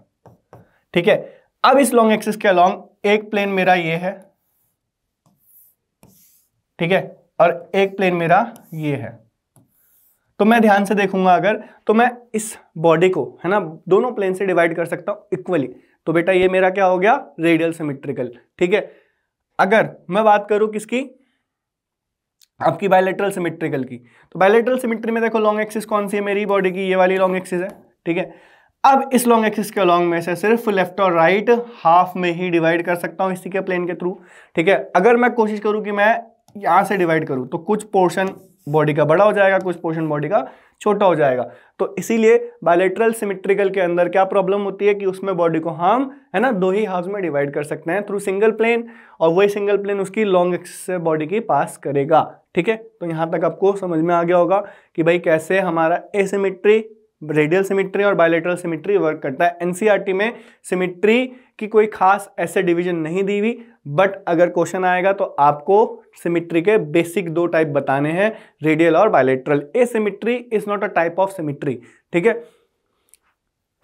ठीक है। अब इस लॉन्ग एक्सिस के अलोंग एक प्लेन मेरा ये है, ठीक है, और एक प्लेन मेरा ये है। तो मैं ध्यान से देखूंगा अगर, तो मैं इस बॉडी को, है ना, दोनों प्लेन से डिवाइड कर सकता हूं इक्वली। तो बेटा ये मेरा क्या हो गया, रेडियल सिमेट्रिकल। ठीक है, अगर मैं बात करूं किसकी, आपकी बायलैटरल सिमेट्रिकल की। तो बायलैटरल सिमेट्री में देखो लॉन्ग एक्सिस कौन सी है मेरी बॉडी की, ये वाली लॉन्ग एक्सिस है, ठीक है। अब इस लॉन्ग एक्सिस के लॉन्ग में से सिर्फ लेफ्ट और राइट हाफ में ही डिवाइड कर सकता हूं इसी के प्लेन के थ्रू, ठीक है। अगर मैं कोशिश करूं कि मैं यहां से डिवाइड करूं तो कुछ पोर्शन बॉडी का बड़ा हो जाएगा, कुछ पोर्शन बॉडी का छोटा हो जाएगा। तो इसीलिए बायलैटरल सिमेट्रिकल के अंदर क्या प्रॉब्लम होती है कि उसमें बॉडी को हम, है ना, दो ही हाफ में डिवाइड कर सकते हैं थ्रू सिंगल प्लेन, और वही सिंगल प्लेन उसकी लॉन्ग एक्सिस से बॉडी की पास करेगा, ठीक है। तो यहां तक आपको समझ में आ गया होगा कि भाई कैसे हमारा एसिमेट्री, रेडियल सिमेट्री और बायलैटरल सिमेट्री वर्क करता है। एनसीईआरटी में सिमेट्री की कोई खास ऐसे डिवीजन नहीं दी हुई, बट अगर क्वेश्चन आएगा तो आपको सिमेट्री के बेसिक दो टाइप बताने हैं, रेडियल और bilateral. Asymmetry is not a type of symmetry, ठीक है।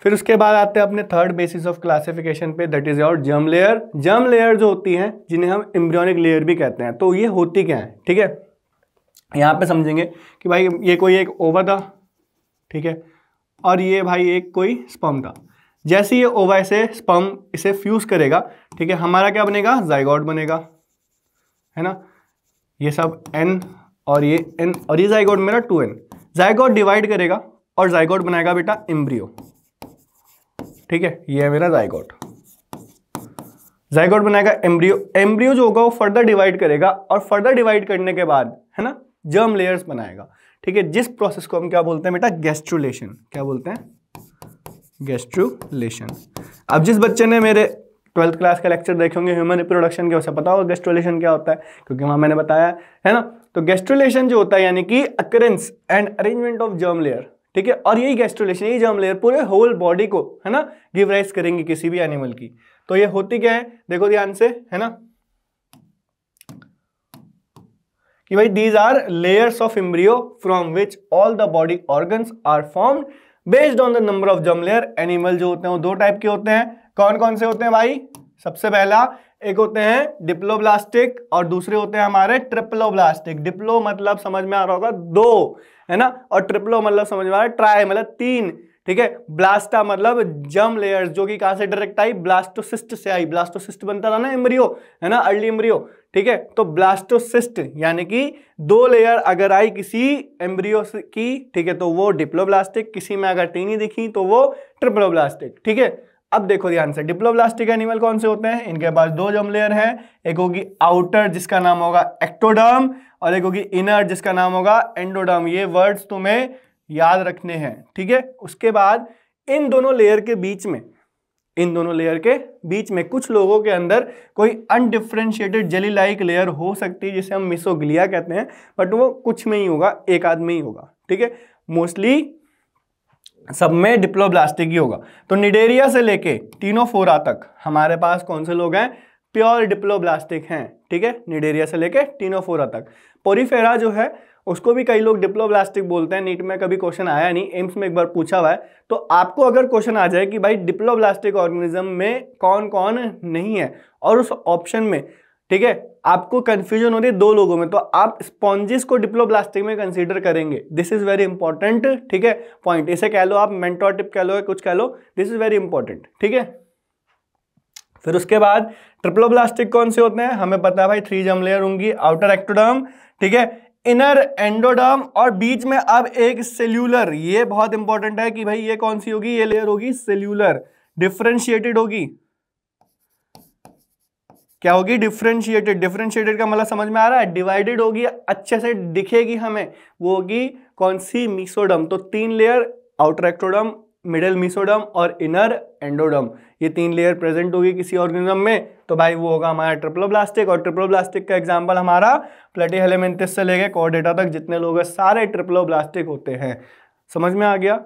फिर उसके बाद आते हैं अपने थर्ड बेसिस ऑफ क्लासिफिकेशन पे, that is your germ layer. Germ layer जो होती हैं जिन्हें हम एम्ब्रियोनिक लेयर भी कहते हैं, तो ये होती क्या है, ठीक है। यहाँ पे समझेंगे कि भाई ये कोई एक ओवा था, ठीक है, और ये भाई एक कोई स्पर्म था। जैसे ये ओवा से स्पर्म इसे फ्यूज करेगा, ठीक है, हमारा क्या बनेगा, जाइगोट बनेगा, है ना। ये सब n और ये n और ये जाइगोट मेरा 2n। जाइगोट डिवाइड करेगा और जाइगोट बनाएगा बेटा एम्ब्रियो, ठीक है। ये है मेरा जाइगोट, जाइगोट बनाएगा एम्ब्रियो। एम्ब्रियो जो होगा वो फर्दर डिवाइड करेगा और फर्दर डिवाइड करने के बाद, है ना, जर्म लेयर्स बनाएगा, ठीक है। जिस प्रोसेस को हम क्या बोलते हैं बेटा, गैस्ट्रुलेशन। क्या बोलते हैं, गैस्ट्रुलेशन। अब जिस बच्चे ने मेरे 12th क्लास का लेक्चर देखे होंगे ह्यूमन रिप्रोडक्शन के, उसे पता होगा गैस्ट्रुलेशन क्या होता है, क्योंकि वहां मैंने बताया है ना। तो गैस्ट्रुलेशन जो होता है यानी कि occurrence and arrangement of germ layer, ठीक है। और यही गैस्ट्रुलेशन, यही जर्म लेयर पूरे होल बॉडी को, है ना, गिव राइज करेंगी किसी भी एनिमल की। तो ये होती क्या है, देखो ध्यान से, है ना, कि भाई these are layers of embryo from which all the body organs are formed based on the number of germ layer. Animal जो होते हैं वो दो टाइप के होते हैं। कौन कौन से होते हैं भाई, सबसे पहला एक होते हैं डिप्लोब्लास्टिक और दूसरे होते हैं हमारे ट्रिप्लोब्लास्टिक। डिप्लो मतलब समझ में आ रहा होगा दो, है ना, और ट्रिप्लो मतलब समझ में आ रहा है ट्राई मतलब तीन, ठीक है। ब्लास्टा मतलब जर्म लेयर्स, जो कि कहां से डायरेक्ट आई, ब्लास्टोसिस्ट से आई। ब्लास्टोसिस्ट बनता था ना एम्ब्रियो, है ना, अर्ली एम्ब्रियो, ठीक है। तो ब्लास्टोसिस्ट यानी कि दो लेयर अगर आई किसी एम्ब्रियो की, ठीक है, तो वो डिप्लोब्लास्टिक। किसी में अगर तीन ही दिखी तो वो ट्रिप्लोब्लास्टिक, ठीक है। अब देखो ध्यान से, डिप्लोब्लास्टिक एनिमल कौन से होते हैं, इनके पास दो जर्म लेयर है, एक होगी आउटर जिसका नाम होगा एक्टोडर्म और एक होगी इनर जिसका नाम होगा एंडोडर्म। ये वर्ड्स तुम्हें याद रखने हैं, ठीक है। उसके बाद इन दोनों लेयर के बीच में, इन दोनों लेयर के बीच में कुछ लोगों के अंदर कोई अनडिफरेंशिएटेड जेली लाइक लेयर हो सकती है जिसे हम मिसोग्लिया कहते हैं, बट वो कुछ में ही होगा, एक आध में ही होगा, ठीक है। मोस्टली सब में डिप्लोब्लास्टिक ही होगा। तो निडेरिया से लेके टीनोफोरा तक हमारे पास कौन से लोग हैं, प्योर डिप्लोब्लास्टिक हैं, ठीक है। निडेरिया से लेके टीनोफोरा तक। पोरीफेरा जो है उसको भी कई लोग डिप्लोब्लास्टिक बोलते हैं। नीट में कभी क्वेश्चन आया नहीं, एम्स में एक बार पूछा हुआ है। तो आपको अगर क्वेश्चन आ जाए कि भाई डिप्लोब्लास्टिक ऑर्गेनिज्म में कौन कौन नहीं है और उस ऑप्शन में, ठीक है, आपको कंफ्यूजन हो रही है दो लोगों में, तो आप स्पॉन्जिस को डिप्लोब्लास्टिक में कंसीडर करेंगे। दिस इज वेरी इंपॉर्टेंट, ठीक है, पॉइंट। इसे कह लो आप मेंटोर टिप कह लो, कुछ कह लो, दिस इज वेरी इंपॉर्टेंट, ठीक है। फिर उसके बाद ट्रिप्लोब्लास्टिक कौन से होते हैं, हमें पता है भाई 3 जर्म लेयर होंगी, आउटर एक्टोडर्म, ठीक है, इनर एंडोडर्म और बीच में अब एक सेल्यूलर। ये बहुत इंपॉर्टेंट है कि भाई ये कौन सी होगी, ये लेयर होगी सेल्यूलर, डिफरेंशिएटेड होगी। क्या होगी, डिफरेंशिएटेड। डिफरेंशिएटेड का मतलब समझ में आ रहा है, डिवाइडेड होगी, अच्छे से दिखेगी हमें, वो होगी कौन सी, मीसोडर्म। तो 3 layer, outer ectoderm, middle mesoderm और इनर एंडोडर्म, ये 3 लेयर प्रेजेंट होगी किसी ऑर्गेनिज्म में, तो भाई वो होगा हमारा ट्रिप्लोब्लास्टिक। और ट्रिप्लोब्लास्टिक का एग्जांपल हमारा प्लेटीहेलमिन्थस से लेके कॉर्डेटा तक जितने लोग हैं सारे ट्रिप्लोब्लास्टिक होते हैं। समझ में आ गया,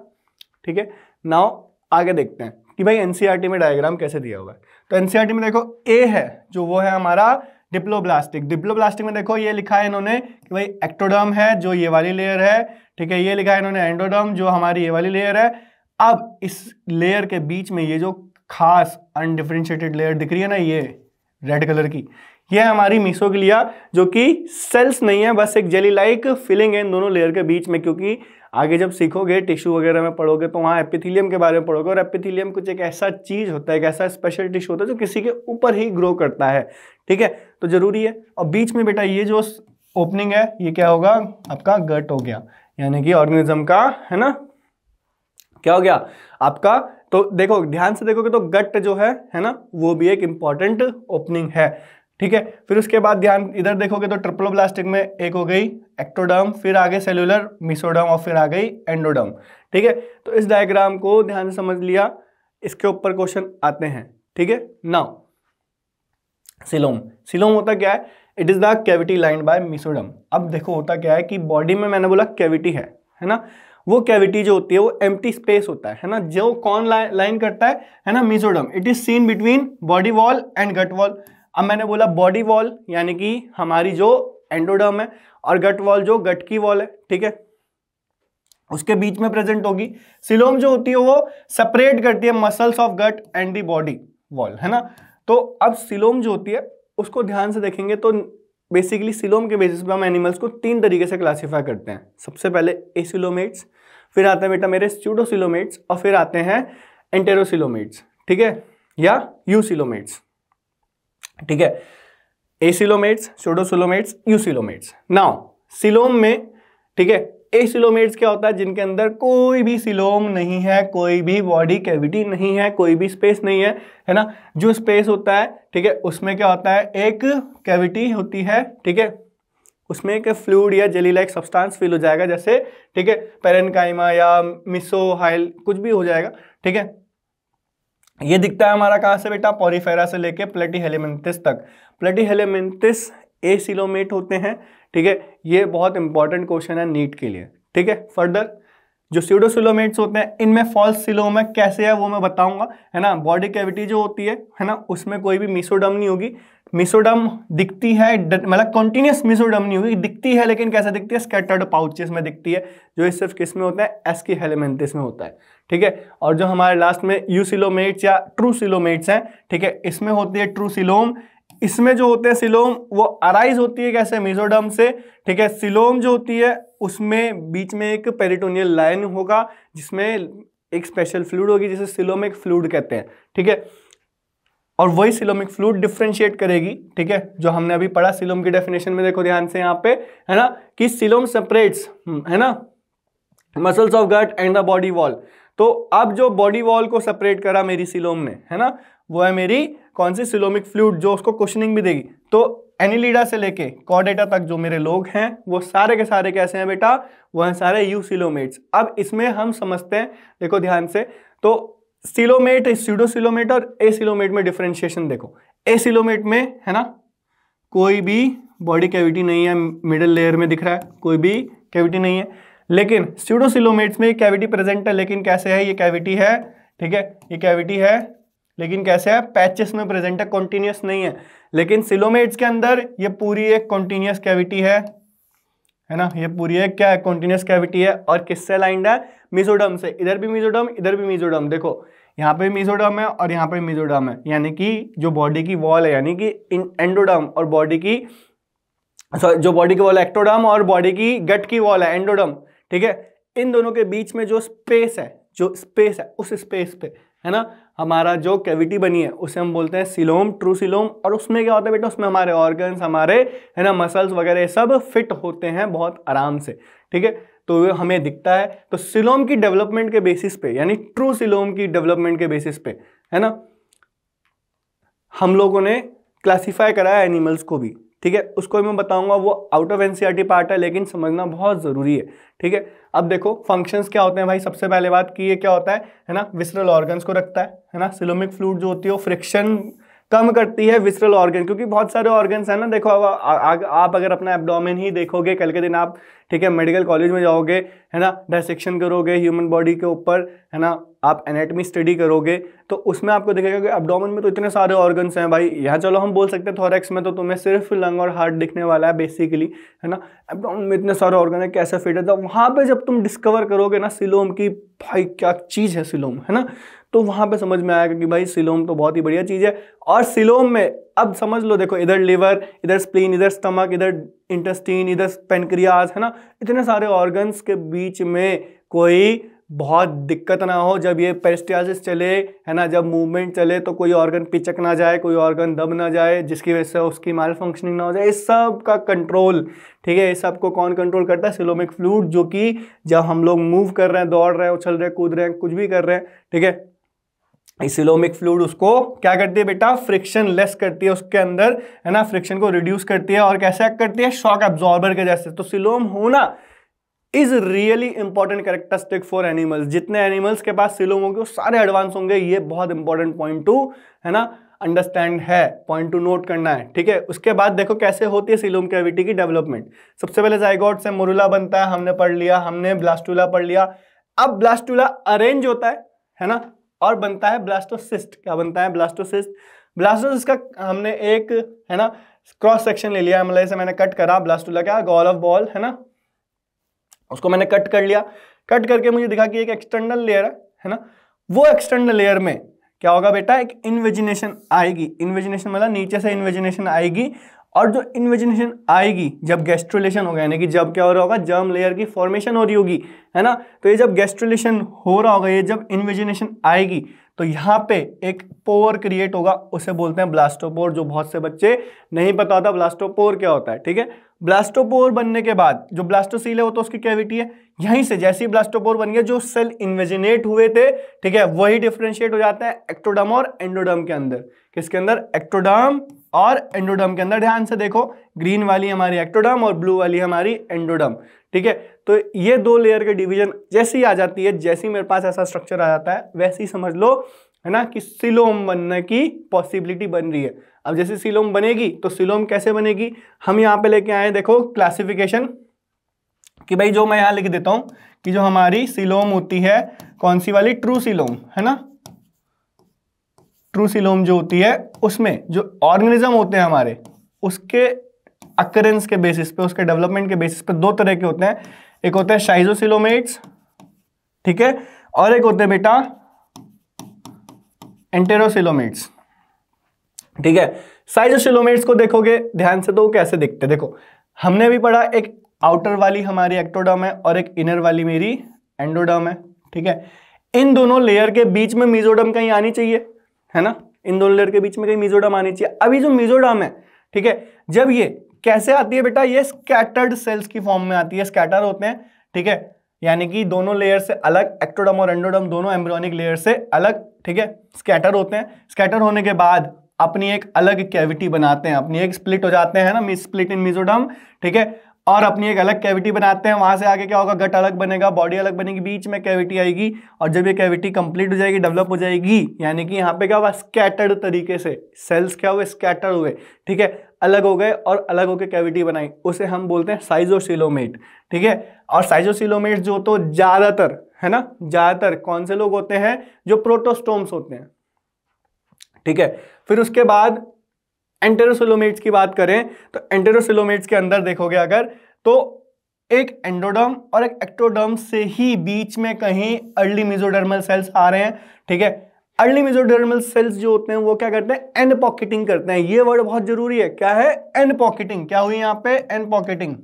ठीक है। नाउ आगे देखते हैं कि भाई एनसीईआरटी में डायग्राम कैसे दिया हुआ है। तो एनसीईआरटी में देखो ए है जो वो है हमारा डिप्लोब्लास्टिक। डिप्लोब्लास्टिक में देखो ये लिखा है इन्होंने कि भाई एक्टोडर्म है जो ये वाली लेयर है, ठीक है, ये लिखा है इन्होंने एंडोडर्म जो हमारी ये वाली लेयर है। अब इस लेयर के बीच में ये जो खास अनडिफरेंशिएटेड लेयर दिख रही है ना, ये रेड कलर की, ये हमारी मीसोग्लिया, जो कि सेल्स नहीं है, बस एक जेली लाइक फिलिंग है इन दोनों लेयर के बीच में। क्योंकि आगे जब सीखोगे टिश्यू वगैरह में पढ़ोगे तो वहाँ एपिथेलियम के बारे में पढ़ोगे, और एपिथेलियम कुछ एक ऐसा चीज होता है, एक ऐसा स्पेशल टिश्यू होता है जो किसी के ऊपर ही ग्रो करता है, ठीक है, तो जरूरी है। और बीच में बेटा ये जो ओपनिंग है, ये क्या होगा आपका गट हो गया, यानी कि ऑर्गेनिज्म का, है ना, क्या हो गया आपका। तो देखो ध्यान से देखोगे तो गट जो है ना, वो भी एक इंपॉर्टेंट ओपनिंग है, ठीक है। फिर उसके बाद ध्यान इधर देखोगे तो ट्रिप्लोब्लास्टिक में एक हो गई एक्टोडर्म, फिर आगे सेल्यूलर मेसोडर्म और फिर आ गई एंडोडर्म, ठीक है। तो इस डायग्राम को ध्यान से समझ लिया, इसके ऊपर क्वेश्चन आते हैं, ठीक है। नाउ सिलोम, सिलोम होता क्या है, it is the cavity lined by mesoderm. अब देखो होता क्या है कि बॉडी में मैंने बोला कैविटी है ना, वो कैविटी जो होती है वो एम्प्टी स्पेस होता है ना, जो कौन लाइन करता है ना, mesoderm. It is seen between body wall and gut wall. अब मैंने बोला बॉडी वॉल यानी कि हमारी जो एंडोडर्म है, और गट वॉल जो गट की वॉल है, ठीक है, उसके बीच में प्रेजेंट होगी। सिलोम जो होती है वो सेपरेट करती है muscles of gut and the body wall, है ना। तो अब सिलोम जो होती है उसको ध्यान से देखेंगे तो बेसिकली सिलोम के बेसिस पे हम एनिमल्स को 3 तरीके से क्लासिफाई करते हैं। सबसे पहले एसिलोमेट्स, फिर आते हैं बेटा मेरे स्यूडोसिलोमेट्स, और फिर आते हैं एंटेरोसिलोमेट्स, ठीक है, या यूसिलोमेट्स, ठीक है। Acoelomates, pseudocoelomates, eucoelomates. Now coelom में, ठीक है, एसिलोमेट्स क्या होता है, जिनके अंदर कोई भी सिलोम नहीं है, कोई भी बॉडी कैविटी नहीं है, कोई भी स्पेस नहीं है ना। जो स्पेस होता है, ठीक है, उसमें क्या होता है, एक कैविटी होती है, ठीक है, उसमें एक फ्लूइड या जेली लाइक सब्सटेंस फिल हो जाएगा, जैसे, ठीक है, पेरेन्काइमा या मिसोहाइल कुछ भी हो जाएगा, ठीक है। ये दिखता है हमारा कहाँ से बेटा, पॉरीफेरा से लेके प्लेटीहेलमिन्थिस तक। प्लेटीहेलमिन्थिस एसिलोमेट होते हैं, ठीक है, ये बहुत इंपॉर्टेंट क्वेश्चन है नीट के लिए, ठीक है। फर्दर जो स्यूडोसिलोमेट्स होते हैं, इनमें फॉल्स सिलोम है, कैसे है वो मैं बताऊंगा, है ना। बॉडी कैविटी जो होती है ना, उसमें कोई भी मेसोडर्म नहीं होगी। मेसोडर्म दिखती है, मतलब कॉन्टिन्यूस मेसोडर्म नहीं होगी, दिखती है, लेकिन कैसे दिखती है, स्कैटर्ड पाउचेस में दिखती है, जो इस सिर्फ किस में होता है, एस्कीहेलमिन्थिस में होता है, ठीक है। और जो हमारे लास्ट में यूसिलोमेट्स या ट्रू सिलोमेट्स हैं, ठीक है, इसमें होती है ट्रू सिलोम। इसमें जो होते हैं सिलोम वो अराइज होती है कैसे, मेसोडर्म से, ठीक है। सिलोम जो होती है उसमें बीच में एक पेरिटोनियल लाइन होगा, जिसमें एक स्पेशल फ्लूइड होगी जिसे सिलोमिक फ्लूइड कहते हैं, ठीक है। और वही सिलोमिक फ्लूइड डिफरेंशिएट करेगी, ठीक है, जो हमने अभी पढ़ा सिलोम की डेफिनेशन में। देखो ध्यान से यहाँ पे, है ना, कि सिलोम सेपरेट्स, है ना, muscles of gut and the body wall. तो अब जो बॉडी वॉल को सेपरेट करा मेरी सिलोम ने, है ना, वो है मेरी कौन सी, सिलोमिक फ्लूइड, जो उसको कुशनिंग भी देगी। तो एनिलिडा से लेके कॉर्डेटा तक जो मेरे लोग हैं वो सारे के सारे कैसे हैं बेटा, वो हैं सारे यूसिलोमेट्स। अब इसमें हम समझते हैं, देखो ध्यान से, तो सिलोमेट, स्यूडोसिलोमेट और एसिलोमेट में डिफरेंशिएशन देखो। एसिलोमेट में, है ना, कोई भी बॉडी कैविटी नहीं है, मिडिल लेयर में दिख रहा है, कोई भी कैविटी नहीं है। लेकिन स्यूडोसिलोमेट्स में कैविटी प्रेजेंट है, लेकिन कैसे है, ये कैविटी है, ठीक है, ये कैविटी है, लेकिन कैसे है, पैचेस में प्रेजेंट है, कॉन्टिन्यूस नहीं है। लेकिन सिलोमेट्स के अंदर ये पूरी एक कॉन्टिन्यूस कैविटी है ना, ये पूरी एक क्या है, कॉन्टिन्यूस कैविटी है, और किससे लाइंड है, मेसोडर्म से। इधर भी मेसोडर्म, इधर भी मेसोडर्म, देखो यहाँ पे मेसोडर्म है और यहाँ पे मेसोडर्म है, यानी कि जो बॉडी की वॉल है, यानी कि एंडोडर्म और बॉडी की, जो बॉडी की वॉल है एक्टोडर्म और बॉडी की गट की वॉल है एंडोडर्म, ठीक है। इन दोनों के बीच में जो स्पेस है, उस स्पेस पे, है ना, हमारा जो कैविटी बनी है उसे हम बोलते हैं सिलोम, ट्रू सिलोम। और उसमें क्या होता है बेटा, उसमें हमारे ऑर्गन्स, हमारे, है ना, मसल्स वगैरह सब फिट होते हैं बहुत आराम से, ठीक है। तो वो हमें दिखता है। तो सिलोम की डेवलपमेंट के बेसिस पे, यानी ट्रू सिलोम की डेवलपमेंट के बेसिस पे, है ना, हम लोगों ने क्लासीफाई करा है एनिमल्स को भी, ठीक है। उसको मैं बताऊंगा, वो आउट ऑफ एनसीईआरटी पार्ट है, लेकिन समझना बहुत जरूरी है, ठीक है। अब देखो फंक्शंस क्या होते हैं भाई, सबसे पहले बात की ये क्या होता है ना, विसरल ऑर्गन्स को रखता है ना। सिलोमिक फ्लूइड जो होती है वो फ्रिक्शन कम करती है विसरल ऑर्गन, क्योंकि बहुत सारे ऑर्गन्स है ना। देखो अब आप अगर अपना एब्डोमेन ही देखोगे कल के दिन आप, ठीक है, मेडिकल कॉलेज में जाओगे, है ना, डायसेक्शन करोगे ह्यूमन बॉडी के ऊपर, है ना, आप एनाटॉमी स्टडी करोगे, तो उसमें आपको दिखेगा कि एब्डोमेन में तो इतने सारे ऑर्गन्स हैं भाई। यहाँ चलो हम बोल सकते हैं थोरैक्स में तो तुम्हें सिर्फ लंग और हार्ट दिखने वाला है बेसिकली, है ना। एब्डोमेन में इतने सारे ऑर्गन है, कैसे फिट है, तो वहाँ पे जब तुम डिस्कवर करोगे ना सिलोम की, भाई क्या चीज़ है सिलोम, है ना, तो वहाँ पे समझ में आएगा कि भाई सिलोम तो बहुत ही बढ़िया चीज़ है। और सिलोम में अब समझ लो, देखो इधर लिवर, इधर स्प्लीन, इधर स्टमक, इधर इंटेस्टीन, इधर पेनक्रियाज, है ना, इतने सारे ऑर्गन्स के बीच में कोई बहुत दिक्कत ना हो जब ये पेरिस्टालसिस चले, है ना, जब मूवमेंट चले तो कोई ऑर्गन पिचक ना जाए, कोई ऑर्गन दब ना जाए, जिसकी वजह से उसकी माल फंक्शनिंग ना हो जाए। इस सब का कंट्रोल, ठीक है, इस सब को कौन कंट्रोल करता है? सिलोमिक फ्लूइड, जो कि जब हम लोग मूव कर रहे हैं, दौड़ रहे हैं, उछल रहे हैं, कूद रहे हैं, कुछ भी कर रहे हैं, ठीक है, सिलोमिक फ्लूइड उसको क्या करती है बेटा? फ्रिक्शन लेस करती है उसके अंदर, है ना, फ्रिक्शन को रिड्यूस करती है। और कैसे एक्ट करती है? शॉक एब्जॉर्बर के जैसे। तो सिलोम होना is really important characteristic for animals. जितने एनिमल्स के पास सिलोम होंगे वो सारे एडवांस होंगे। ये बहुत इंपॉर्टेंट पॉइंट टू, है ना, अंडरस्टैंड है, पॉइंट टू नोट करना है, ठीक है। उसके बाद देखो कैसे होती है सिलोम कैविटी की डेवलपमेंट। सबसे पहले जाइगोट से मोरुला बनता है, हमने पढ़ लिया, हमने ब्लास्टुला पढ़ लिया। अब ब्लास्टुला अरेंज होता है ना, और बनता है ब्लास्टोसिस्ट। क्या बनता है? ब्लास्टोसिस्ट। ब्लास्टोसिस्ट का हमने एक, है ना, क्रॉस सेक्शन ले लिया, मतलब इसे मैंने कट करा। ब्लास्टुला क्या? गॉल ऑफ बॉल, है ना, उसको मैंने कट कर लिया। कट करके मुझे दिखा कि एक एक्सटर्नल लेयर है ना, वो एक्सटर्नल लेयर में क्या होगा बेटा? एक इन्वेजिनेशन आएगी। इन्वेजिनेशन मतलब नीचे से इन्वेजिनेशन आएगी, और जो इन्वेजिनेशन आएगी जब गैस्ट्रुलेशन होगा, यानी कि जब क्या हो रहा होगा? जर्म लेयर की फॉर्मेशन हो रही होगी, है ना। तो ये जब गैस्ट्रुलेशन हो रहा होगा, ये जब इन्वेजिनेशन आएगी तो यहाँ पे एक पोर क्रिएट होगा, उसे बोलते हैं ब्लास्टोपोर, जो बहुत से बच्चे नहीं पता होता ब्लास्टोपोर क्या होता है, ठीक है। ब्लास्टोपोर बनने के बाद जो ब्लास्टोसील है वो तो उसकी कैविटी है, यहीं से जैसे ही ब्लास्टोपोर बन गया, जो सेल इन्वेजिनेट हुए थे, ठीक है, वही डिफरेंशिएट हो जाते हैं एक्टोडर्म और एंडोडर्म के अंदर। किसके अंदर? एक्टोडर्म और एंडोडर्म के अंदर। ध्यान से देखो, ग्रीन वाली हमारी एक्टोडर्म और ब्लू वाली हमारी एंडोडर्म, ठीक है। तो ये दो लेयर के डिवीजन जैसे ही आ जाती है, जैसे ही मेरे पास ऐसा स्ट्रक्चर आ जाता है, वैसे ही समझ लो, है ना, कि सिलोम बनने की पॉसिबिलिटी बन रही है। अब जैसे सिलोम बनेगी तो सिलोम कैसे बनेगी? हम यहाँ पे लेके आए, देखो क्लासिफिकेशन, कि भाई जो मैं यहाँ लिख देता हूं कि जो हमारी सिलोम होती है, कौन सी वाली? ट्रू सिलोम, है ना। ट्रू सिलोम जो होती है, उसमें जो ऑर्गेनिज्म होते हैं हमारे, उसके अकरेंस के बेसिस पे, उसके डेवलपमेंट के बेसिस पे दो तरह के होते हैं। एक होते हैं शाइजोसिलोमेट्स, ठीक है, और एक होते हैं बेटा एंटेरोसिलोमेट्स, ठीक है। साइजोसिलोमेट्स को देखोगे ध्यान से तो कैसे दिखते हैं, देखो हमने भी पढ़ा, एक आउटर वाली हमारी एक्टोडर्म है और एक इनर वाली मेरी एंडोडर्म है, ठीक है। इन दोनों लेयर के बीच में मेसोडर्म कहीं आनी चाहिए, है ना, इन दोनों लेयर के बीच में कहीं मेसोडर्म आनी चाहिए। अभी जो मेसोडर्म है, ठीक है, जब ये कैसे आती है बेटा? ये स्कैटर्ड सेल्स की फॉर्म में आती है, स्कैटर होते हैं, ठीक है, यानी कि दोनों लेयर से अलग, एक्टोडर्म और एंडोडर्म दोनों एम्ब्रियोनिक लेयर से अलग, ठीक है, स्कैटर होते हैं। स्कैटर होने के बाद अपनी एक अलग कैविटी बनाते हैं, अपनी एक स्प्लिट हो जाते हैं ना, स्प्लिट इन मेसोडर्म, ठीक है, और अपनी एक अलग कैविटी बनाते हैं। वहां से आगे क्या होगा? गट अलग बनेगा, बॉडी अलग बनेगी, बीच में कैविटी आएगी, और जब ये कैविटी कंप्लीट हो जाएगी, डेवलप हो जाएगी, यानी कि यहाँ पे क्या हुआ? स्कैटर्ड तरीके से सेल्स क्या हुए? स्कैटर हुए, ठीक है, अलग हो गए और अलग होकर कैविटी बनाई, उसे हम बोलते हैं साइजोसिलोमेट, ठीक है। और साइजोसिलोमेट जो तो ज्यादातर, है ना, ज्यादातर कौन से लोग होते हैं? जो प्रोटोस्टोम्स होते हैं, ठीक है। फिर उसके बाद एंटेरोसिलोमेट्स की बात करें तो एंटेरोसिलोमेट्स के अंदर देखोगे अगर, तो एक एंडोडर्म और एक एक्टोडर्म से ही बीच में कहीं अर्ली मेसोडर्मल सेल्स आ रहे हैं, ठीक है। अर्ली मेसोडर्मल सेल्स जो होते हैं वो क्या करते हैं? एंड पॉकेटिंग करते हैं। ये वर्ड बहुत जरूरी है, क्या है? And pocketing. क्या हुई यहां पे? And pocketing.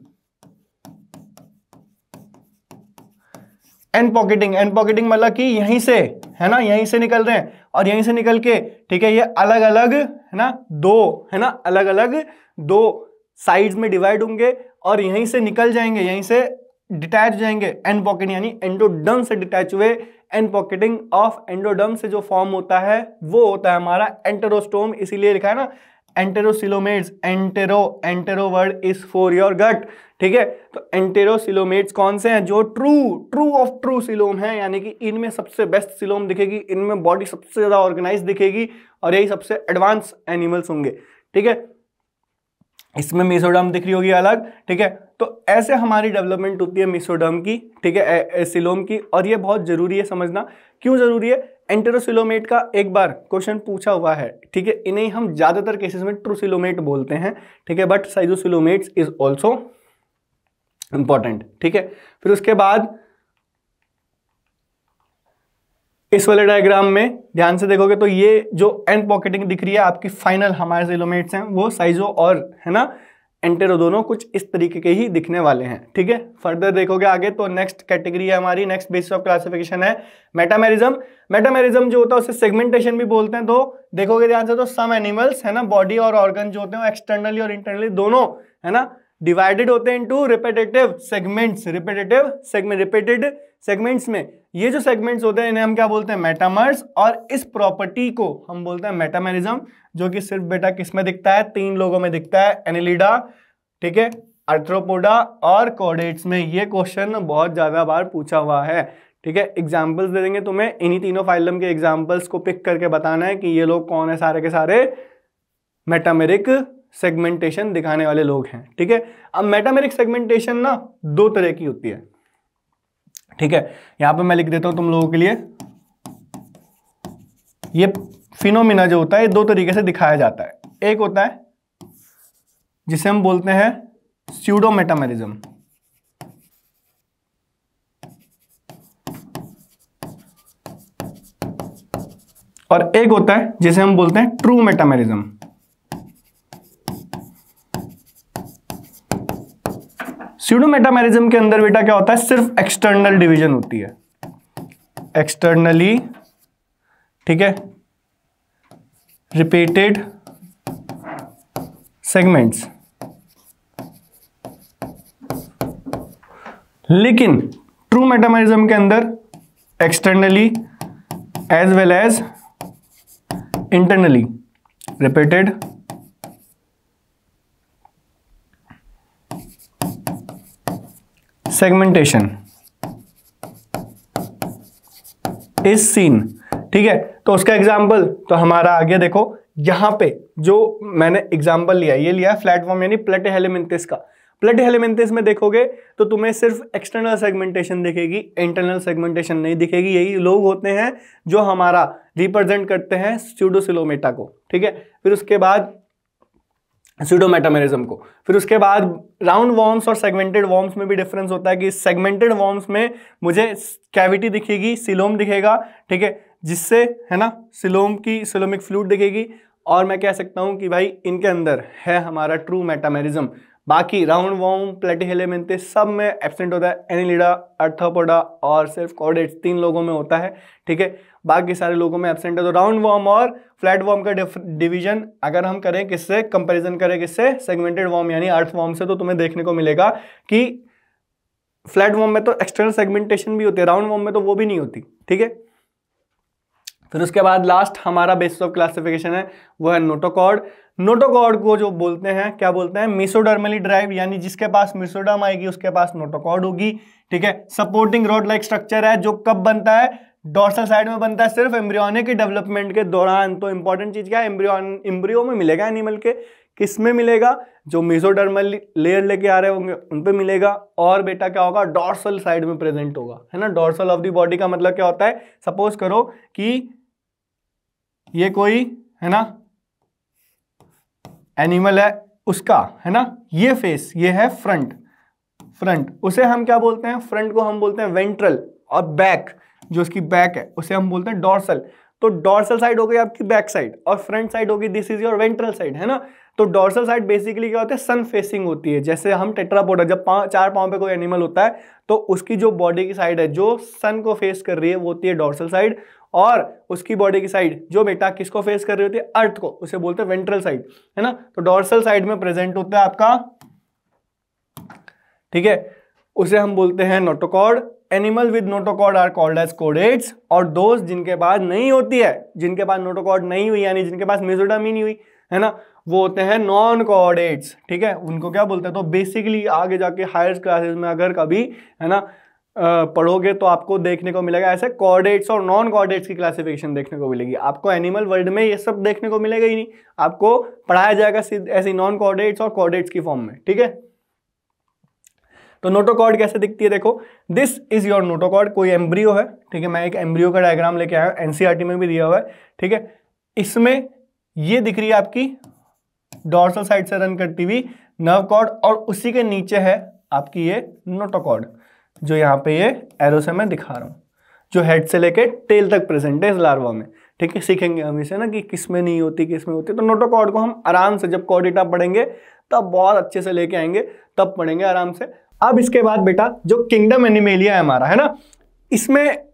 And pocketing, and pocketing मतलब कि यहीं से, है ना, यहीं से निकल रहे हैं और यहीं से निकल के, ठीक है, ये अलग अलग, है ना, दो, है ना, अलग अलग दो साइड्स में डिवाइड होंगे और यहीं से निकल जाएंगे, यहीं से डिटैच जाएंगे। एंड पॉकेट यानी एंडोडर्म से डिटैच हुए। एंड पॉकेटिंग ऑफ एंडोडर्म से जो फॉर्म होता है वो होता है हमारा एंटेरोस्टोम, इसीलिए लिखा है ना enterocoelomates. Entero word is for your gut, ठीक है। तो एंटेरोसिलोमेट्स कौन से हैं? जो ट्रू ऑफ ट्रू सिलोम है, यानी कि इनमें सबसे बेस्ट सिलोम दिखेगी, इनमें बॉडी सबसे ज्यादा ऑर्गेनाइज दिखेगी और यही सबसे एडवांस एनिमल्स होंगे, ठीक है। इसमें मेसोडर्म दिख रही होगी अलग, ठीक है। तो ऐसे हमारी डेवलपमेंट होती है मेसोडर्म की, ठीक है, सिलोम की। और ये बहुत जरूरी है समझना। क्यों जरूरी है? एंटेरोसिलोमेट का एक बार क्वेश्चन पूछा हुआ है, ठीक है। इन्हें हम ज्यादातर केसेस में ट्रूसिलोमेट बोलते हैं, ठीक है, बट साइजोसिलोमेट्स इज ऑल्सो इंपॉर्टेंट, ठीक है। फिर उसके बाद इस वाले डायग्राम में ध्यान से देखोगे तो ये जो एंड पॉकेटिंग दिख रही है आपकी, फाइनल हमारे सिलोमेट्स हैं वो साइजो और, है ना, एंटेरो दोनों कुछ इस तरीके के ही दिखने वाले हैं। ठीक है, फर्दर देखोगे आगे तो नेक्स्ट कैटेगरी है हमारी, नेक्स्ट बेसिस ऑफ क्लासिफिकेशन है मेटामेरिज्म। मेटामेरिज्म जो होता है उसे सेगमेंटेशन भी बोलते हैं। तो देखोगे ध्यान से तो सम एनिमल्स है ना, बॉडी और ऑर्गन जो होते हैं एक्सटर्नली और इंटरनली दोनों है ना डिवाइडेड होते हैं into repetitive segments. Repeated segments में ये जो सेगमेंट्स होते हैं इन्हें हम क्या बोलते हैं, मेटामर्स। और इस प्रॉपर्टी को हम बोलते हैं मेटामेरिज्म, जो कि सिर्फ बेटा किस में दिखता है, 3 लोगों में दिखता है, एनिलिडा, ठीक है, आर्थ्रोपोडा और कॉर्डेट्स में। ये क्वेश्चन बहुत ज्यादा बार पूछा हुआ है। ठीक है, एग्जाम्पल्स दे देंगे तुम्हें, इन्हीं तीनों फाइलम के एग्जाम्पल्स को पिक करके बताना है कि ये लोग कौन है, सारे के सारे मेटामेरिक सेगमेंटेशन दिखाने वाले लोग हैं। ठीक है, अब मेटामेरिक सेगमेंटेशन ना 2 तरह की होती है। ठीक है, यहां पे मैं लिख देता हूं तुम लोगों के लिए, ये फिनोमिना जो होता है 2 तरीके से दिखाया जाता है। एक होता है जिसे हम बोलते हैं स्यूडो मेटामेरिज्म, और एक होता है जिसे हम बोलते हैं ट्रू मेटामेरिज्म। स्यूडो मेटामेरिज्म के अंदर बेटा क्या होता है, सिर्फ एक्सटर्नल डिवीजन होती है, एक्सटर्नली, ठीक है, रिपीटेड सेगमेंट्स। लेकिन ट्रू मेटामेरिज्म के अंदर externally as well as internally repeated segmentation is seen. ठीक है, तो उसका एग्जाम्पल तो हमारा आगे देखो, यहां पे जो मैंने एग्जाम्पल लिया, ये लिया फ्लैटफॉर्म यानी प्लेटिहेलमिन्थस का। प्लेटिहेलमिन्थस में देखोगे तो तुम्हें सिर्फ एक्सटर्नल सेगमेंटेशन दिखेगी, इंटरनल सेगमेंटेशन नहीं दिखेगी। यही लोग होते हैं जो हमारा रिप्रेजेंट करते हैं स्यूडोसिलोमेटा को। ठीक है, फिर उसके बाद स्यूडो मेटामेरिज्म को। फिर उसके बाद राउंड वॉर्म्स और सेगमेंटेड वॉर्म्स में भी डिफरेंस होता है कि सेगमेंटेड वॉर्म्स में मुझे कैविटी दिखेगी, सिलोम दिखेगा, ठीक है, जिससे है ना सिलोम की सिलोमिक फ्लूइड दिखेगी, और मैं कह सकता हूं कि भाई इनके अंदर है हमारा ट्रू मेटामेरिज्म। बाकी राउंड वॉर्म, प्लेटिहेलमिन्थस सब में एब्सेंट होता है, एनिलिडा, आर्थ्रोपोडा और सिर्फ कॉर्डेट्स 3 लोगों में होता है। ठीक है, बाकी सारे लोगों में एब्सेंट है। तो राउंड वॉर्म और फ्लैट वॉर्म का डिवीजन अगर हम करें किससे, कंपैरिजन करें किससे, सेगमेंटेड वॉर्म यानी अर्थ वॉर्म से, तो तुम्हें देखने को मिलेगा कि फ्लैट वॉर्म में तो एक्सटर्नल सेगमेंटेशन भी होती है, राउंड वॉर्म में तो वो भी नहीं होती। ठीक है, फिर उसके बाद लास्ट हमारा बेसिस ऑफ क्लासिफिकेशन है वो है नोटोकॉर्ड। नोटोकॉर्ड को जो बोलते हैं, क्या बोलते हैं, मेसोडर्मली ड्राइव, यानी जिसके पास मेसोडर्म आएगी उसके पास नोटोकॉर्ड होगी। ठीक है, सपोर्टिंग रॉड लाइक स्ट्रक्चर है, जो कब बनता है, डोर्सल साइड में बनता है, सिर्फ एम्ब्रियोनिक डेवलपमेंट के दौरान। तो इंपॉर्टेंट चीज क्या है, एम्ब्रियो में मिलेगा एनिमल के, किस में मिलेगा, जो मेसोडर्मल लेयर लेके आ रहे होंगे उन पे मिलेगा। और बेटा क्या होगा, डोर्सल साइड में प्रेजेंट होगा, है ना। डोर्सल ऑफ द बॉडी का मतलब क्या होता है, सपोज करो कि ये कोई है ना एनिमल है, उसका है ना ये फेस, ये है फ्रंट, उसे हम क्या बोलते हैं, फ्रंट को हम बोलते हैं वेंट्रल, और बैक जो उसकी बैक है उसे हम बोलते हैं डोर्सल। तो डोर्सल साइड हो गई आपकी बैक साइड, और फ्रंट साइड होगी this is your ventral side, है ना। तो डोर्सल साइड बेसिकली क्या होता है, सन फेसिंग होती है। जैसे हम टेट्रापोडा, जब 4 पांव पे कोई एनिमल होता है तो उसकी जो बॉडी की साइड है जो सन को फेस कर रही है वो होती है डोर्सल साइड, और उसकी बॉडी की साइड जो बेटा किसको फेस कर रही होती है, अर्थ को, उसे बोलते हैं वेंट्रल साइड, है ना। तो डोर्सल साइड में प्रेजेंट होता है आपका, ठीक है, उसे हम बोलते हैं notochord. Animal with notochord are called as chordates, और दोस्त जिनके पास नहीं होती है, जिनके पास नोटोकॉर्ड नहीं हुई, यानी जिनके पास मेसोडर्म ही नहीं हुई, है ना, वो होते हैं नॉन कॉर्डेट्स। ठीक है, उनको क्या बोलते हैं। तो बेसिकली आगे जाके हायर क्लासेस में अगर कभी है ना पढ़ोगे तो आपको देखने को मिलेगा ऐसे कॉर्डेट्स और नॉन कॉर्डेट्स की क्लासिफिकेशन देखने को मिलेगी। आपको एनिमल वर्ल्ड में ये सब देखने को मिलेगा ही नहीं, आपको पढ़ाया जाएगा ऐसी नॉन कॉर्डेट्स और कॉर्डेट्स की फॉर्म में। ठीक है, तो नोटोकॉर्ड कैसे दिखती है, देखो, दिस इज योर नोटोकॉर्ड। कोई एम्ब्रियो है, ठीक है, मैं एक एम्ब्रियो का डायग्राम लेके आया हूं, एनसीईआरटी में भी दिया हुआ है। ठीक है, इसमें ये दिख रही है आपकी डोर्सल साइड से रन करती हुई नर्व कॉर्ड, और उसी के नीचे है आपकी ये नोटोकॉर्ड, जो यहाँ पे ये एरो से मैं दिखा रहा हूं, जो हेड से लेके टेल तक प्रेजेंट है इस लार्वा में। ठीक है, सीखेंगे हम इसे ना कि किस में नहीं होती किस में होती। तो नोटोकॉर्ड को हम आराम से जब कॉर्ड डेटा पढ़ेंगे तब बहुत अच्छे से लेके आएंगे, तब पढ़ेंगे आराम से। अब इसके बाद बेटा जो किंगडम एनिमेलिया है हमारा, है ना, इसमें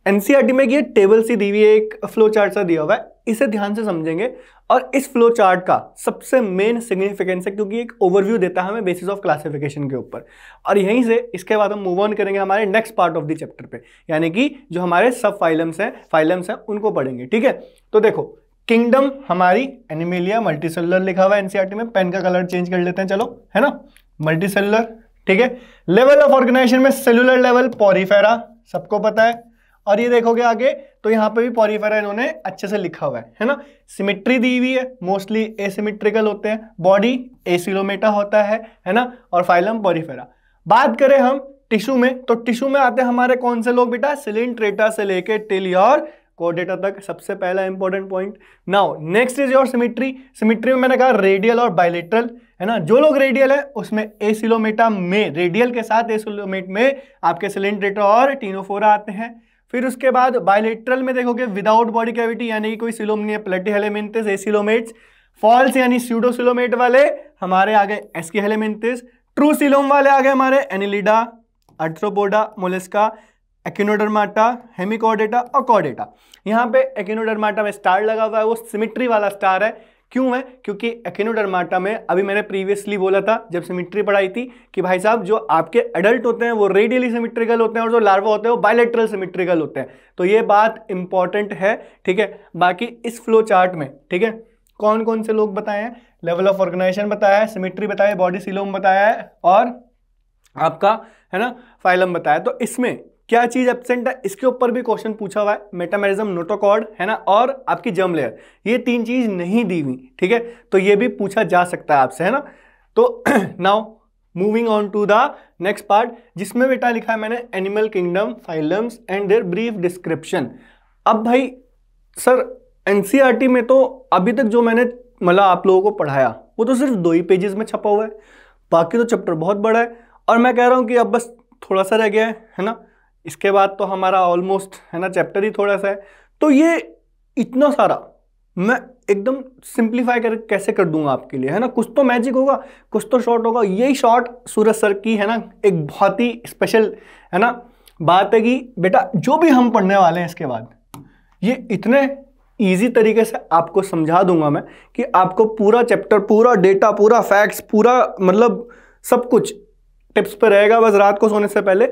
एनसीईआरटी में ये टेबल सी दी हुई है, एक फ्लो चार्ट सा दिया हुआ है, इसे ध्यान से समझेंगे। और इस फ्लो चार्ट का सबसे मेन सिग्निफिकेंस है क्योंकि एक ओवरव्यू देता है हमें बेसिस ऑफ क्लासिफिकेशन के ऊपर। और यहीं से इसके बाद हम मूव ऑन करेंगे हमारे next part of the chapter पे, यानी कि जो हमारे सब फाइलम्स हैं उनको पढ़ेंगे। ठीक है, तो देखो किंगडम हमारी एनिमेलिया मल्टीसेलुलर लिखा हुआ है एनसीईआरटी में, पेन का कलर चेंज कर लेते हैं, चलो, है ना, मल्टीसेलुलर। ठीक है, लेवल ऑफ ऑर्गेनाइजेशन में सेलुलर लेवल पॉरीफेरा, सबको पता है। और ये देखोगे आगे तो यहाँ पे भी पॉरीफेरा इन्होंने अच्छे से लिखा हुआ है ना। सिमेट्री दी हुई है, मोस्टली एसिमेट्रिकल होते हैं, बॉडी एसिलोमेटा होता है ना, और फाइलम पॉरीफेरा। बात करें हम टिश्यू में, तो टिश्यू में आते हैं हमारे कौन से लोग बेटा, सिलिंट्रेटा से लेके टिल योर कोर्डेटा तक, सबसे पहला important point. Now next is your symmetry. Symmetry में मैंने कहा रेडियल और बायलेटरल, है ना। जो लोग रेडियल है उसमें एसिलोमेटा में, रेडियल के साथ एसिलोमेट में आपके सिलिंट्रेटा और टिनोफोरा आते हैं। फिर उसके बाद बायलेटरल में देखोगे विदाउट बॉडी कैविटी, यानी कि कोई सिलोम नहीं है, प्लेटीहेलेमिंथिस, एसिलोमेट्स। फॉल्स यानी स्यूडोसिलोमेट वाले हमारे आ गए एस्कीहेलेमिंथिस। ट्रू सिलोम वाले आ गए हमारे एनिलिडा, आर्थ्रोपोडा, मोलस्का, एकिनोडर्माटा, हेमिकॉर्डेटा और कॉर्डेटा। यहाँ पे एकिनोडर्माटा में स्टार लगा हुआ है, वो सिमेट्री वाला स्टार है। क्यों है? क्योंकि एकिनोडर्माटा में अभी मैंने प्रीवियसली बोला था जब सिमेट्री पढ़ाई थी कि भाई साहब जो आपके एडल्ट होते हैं वो रेडियली सिमेट्रिकल होते हैं और जो लार्वा होते हैं वो बायलेटरल सिमेट्रिकल होते हैं। तो ये बात इंपॉर्टेंट है, ठीक है। बाकी इस फ्लो चार्ट में, ठीक है, कौन कौन से लोग बताए हैं, लेवल ऑफ ऑर्गेनाइजेशन बताया है, सिमेट्री बताया है, बॉडी सिलोम बताया है और आपका, है ना, फाइलम बताया। तो इसमें क्या चीज एब्सेंट है, इसके ऊपर भी क्वेश्चन पूछा हुआ है, मेटामेरिज्म, नोटोकॉर्ड, है ना, और आपकी जर्म लेयर, ये तीन चीज नहीं दी हुई, ठीक है। तो ये भी पूछा जा सकता है आपसे, है ना। तो now moving on to the next part, जिसमें बेटा लिखा है मैंने animal kingdom, phylums and their brief description. अब भाई सर एनसीईआरटी में तो अभी तक जो मैंने मतलब आप लोगों को पढ़ाया वो तो सिर्फ 2 ही पेजेस में छपा हुआ है, बाकी तो चैप्टर बहुत बड़ा है। और मैं कह रहा हूं कि अब बस थोड़ा सा रह गया है ना, इसके बाद तो हमारा ऑलमोस्ट, है ना, चैप्टर ही थोड़ा सा है। तो ये इतना सारा मैं एकदम सिंप्लीफाई कर कैसे कर दूंगा आपके लिए, है ना। कुछ तो मैजिक होगा, कुछ तो शॉर्ट होगा। यही शॉर्ट सूरज सर की, है ना, एक बहुत ही स्पेशल, है ना, बात है कि बेटा जो भी हम पढ़ने वाले हैं इसके बाद ये इतने ईजी तरीके से आपको समझा दूंगा मैं कि आपको पूरा चैप्टर, पूरा डेटा, पूरा फैक्ट्स, पूरा मतलब सब कुछ टिप्स पे रहेगा। बस रात को सोने से पहले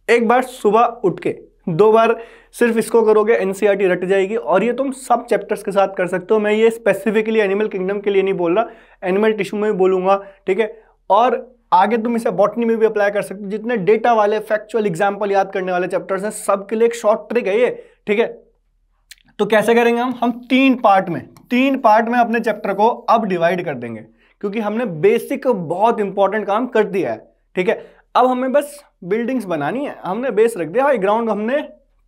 एक बार सुबह उठ के 2 बार सिर्फ इसको करोगे, एनसीईआरटी रट जाएगी। और ये तुम सब चैप्टर्स के साथ कर सकते हो। मैं ये स्पेसिफिकली एनिमल किंगडम के लिए नहीं बोल रहा, एनिमल टिश्यू में भी बोलूंगा, ठीक है। और आगे तुम इसे बॉटनी में भी अप्लाई कर सकते हो। जितने डेटा वाले फैक्चुअल एग्जाम्पल याद करने वाले चैप्टर्स हैं सबके लिए एक शॉर्ट ट्रिक है ये, ठीक है। तो कैसे करेंगे हम 3 पार्ट में अपने चैप्टर को अब डिवाइड कर देंगे, क्योंकि हमने बेसिक बहुत इंपॉर्टेंट काम कर दिया है, ठीक है। अब हमें बस बिल्डिंग्स बनानी है, हमने बेस रख दिया भाई, ग्राउंड हमने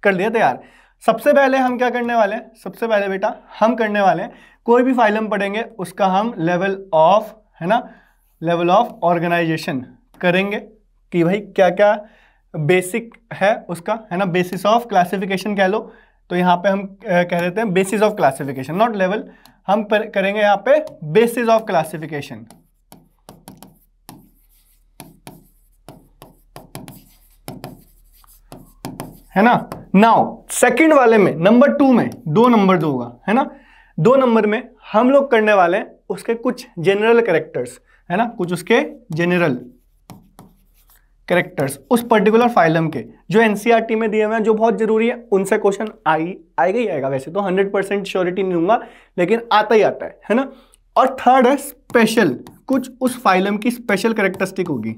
कर दिया तैयार। सबसे पहले हम क्या करने वाले हैं, सबसे पहले बेटा हम करने वाले हैं, कोई भी फाइलम पढ़ेंगे उसका हम लेवल ऑफ, है ना, लेवल ऑफ ऑर्गेनाइजेशन करेंगे कि भाई क्या क्या बेसिक है उसका, है ना, बेसिस ऑफ क्लासिफिकेशन कह लो। तो यहाँ पे हम कह देते हैं basis of classification, not level, हम करेंगे यहाँ पे बेसिस ऑफ क्लासिफिकेशन, है ना। नाउ सेकंड वाले में नंबर 2 में 2 नंबर होगा, है ना। 2 नंबर में हम लोग करने वाले हैं उसके कुछ जनरल कैरेक्टर्स, है ना, कुछ उसके जनरल कैरेक्टर्स उस पर्टिकुलर फाइलम के जो एनसीईआरटी में दिए हुए हैं, जो बहुत जरूरी है। उनसे क्वेश्चन आएगा ही आएगा, वैसे तो 100% श्योरिटी नहीं दूंगा, लेकिन आता ही आता है ना। और थर्ड है स्पेशल, कुछ उस फाइलम की स्पेशल कैरेक्टरिस्टिक होगी,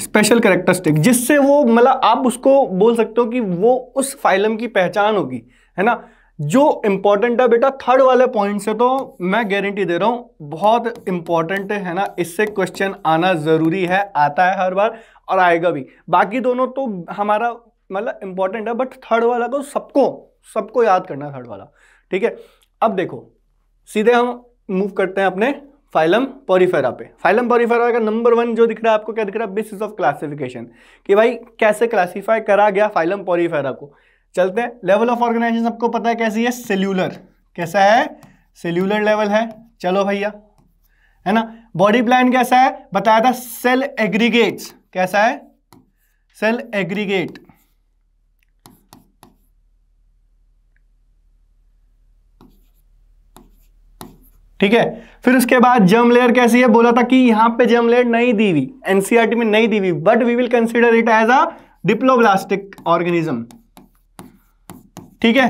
स्पेशल कैरेक्टरिस्टिक, जिससे वो मतलब आप उसको बोल सकते हो कि वो उस फाइलम की पहचान होगी, है ना। जो इंपॉर्टेंट है बेटा थर्ड वाले पॉइंट से, तो मैं गारंटी दे रहा हूं बहुत इंपॉर्टेंट है ना, इससे क्वेश्चन आना जरूरी है, आता है हर बार और आएगा भी। बाकी दोनों तो हमारा मतलब इंपॉर्टेंट है, बट थर्ड वाला तो सबको याद करना है, थर्ड वाला, ठीक है। अब देखो सीधे हम मूव करते हैं अपने फाइलम पॉरीफेरा पे। फाइलम पॉरीफेरा का नंबर 1 जो दिख रहा है आपको, क्या दिख रहा है? बेसिस ऑफ क्लासिफिकेशन, कि भाई कैसे क्लासीफाई करा गया फाइलम पॉरीफेरा को। चलते हैं, लेवल ऑफ ऑर्गेनाइजेशन सबको पता है कैसी है, सेल्यूलर। कैसा है? सेल्यूलर लेवल है। चलो भैया, है ना। बॉडी प्लान कैसा है? बताया था, सेल एग्रीगेट्स। कैसा है? Cell aggregate. ठीक है। फिर उसके बाद जर्म लेयर कैसी है? बोला था कि यहां पे जर्म लेयर नहीं दी हुई, एनसीईआरटी में नहीं दी हुई, but we will consider it as a diploblastic organism. ठीक है।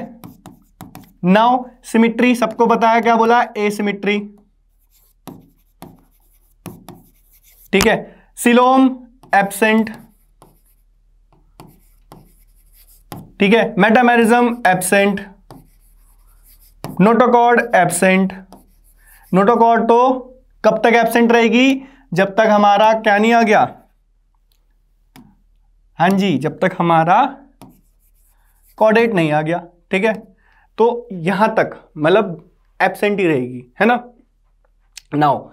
नाउ सिमिट्री सबको बताया, क्या बोला? एसिमिट्री। ठीक है। Coelom absent. ठीक है। Metamerism absent. Notochord absent. Notochord तो कब तक एब्सेंट रहेगी? जब तक हमारा क्या नहीं आ गया? हाँ जी, जब तक हमारा कॉर्डेट नहीं आ गया। ठीक है। तो यहां तक मतलब एब्सेंट ही रहेगी, है ना। नाउ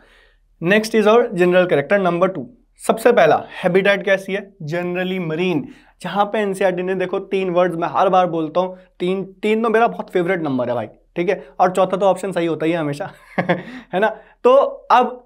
नेक्स्ट इज और जनरल कैरेक्टर नंबर 2। सबसे पहला, हैबिटेट कैसी है? Generally marine. जहां पे एनसीईआरटी ने देखो 3 वर्ड्स मैं हर बार बोलता हूं, तीन तो मेरा बहुत फेवरेट नंबर है भाई। ठीक है। और चौथा तो ऑप्शन सही होता ही है हमेशा है ना। तो अब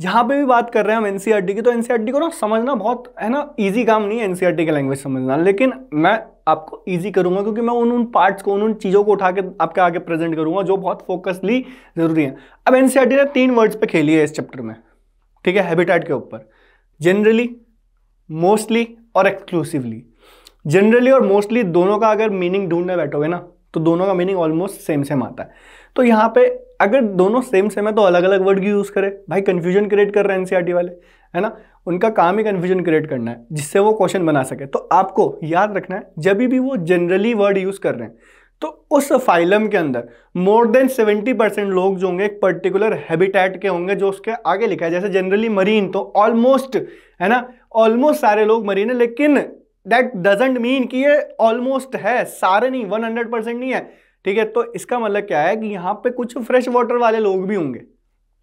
जहां पे भी बात कर रहे हैं हम एनसीईआरटी की, तो एनसीईआरटी को ना समझना बहुत, है ना, इजी काम नहीं है एनसीईआरटी की लैंग्वेज समझना, लेकिन मैं आपको इजी करूंगा क्योंकि मैं उन पार्ट्स को, उन चीजों को उठा के आपके आगे प्रेजेंट करूंगा जो बहुत फोकसली जरूरी है। अब एनसीईआरटी ने 3 वर्ड्स पे खेली है इस चैप्टर में। ठीक है। हैबिटेट के ऊपर, जनरली, मोस्टली और एक्सक्लूसिवली। जनरली और मोस्टली दोनों का अगर मीनिंग ढूंढने बैठोगे ना, तो दोनों का मीनिंग ऑलमोस्ट सेम सेम आता है। तो यहाँ पे अगर दोनों सेम सेम है तो अलग अलग वर्ड की यूज करें भाई, कंफ्यूजन क्रिएट कर रहे हैं एनसीईआरटी वाले, है ना। उनका काम ही कंफ्यूजन क्रिएट करना है जिससे वो क्वेश्चन बना सके। तो आपको याद रखना है, जब भी वो जनरली वर्ड यूज कर रहे हैं तो उस फाइलम के अंदर मोर देन 70% लोग जो होंगे एक पर्टिकुलर हैबिटेट के होंगे, जो उसके आगे लिखा है। जैसे जनरली मरीन, तो ऑलमोस्ट, है ना, ऑलमोस्ट सारे लोग मरीन है, लेकिन दैट डजंट मीन कि ये ऑलमोस्ट है, सारे नहीं, 100% नहीं है। ठीक है। तो इसका मतलब क्या है कि यहां पे कुछ फ्रेश वाटर वाले लोग भी होंगे।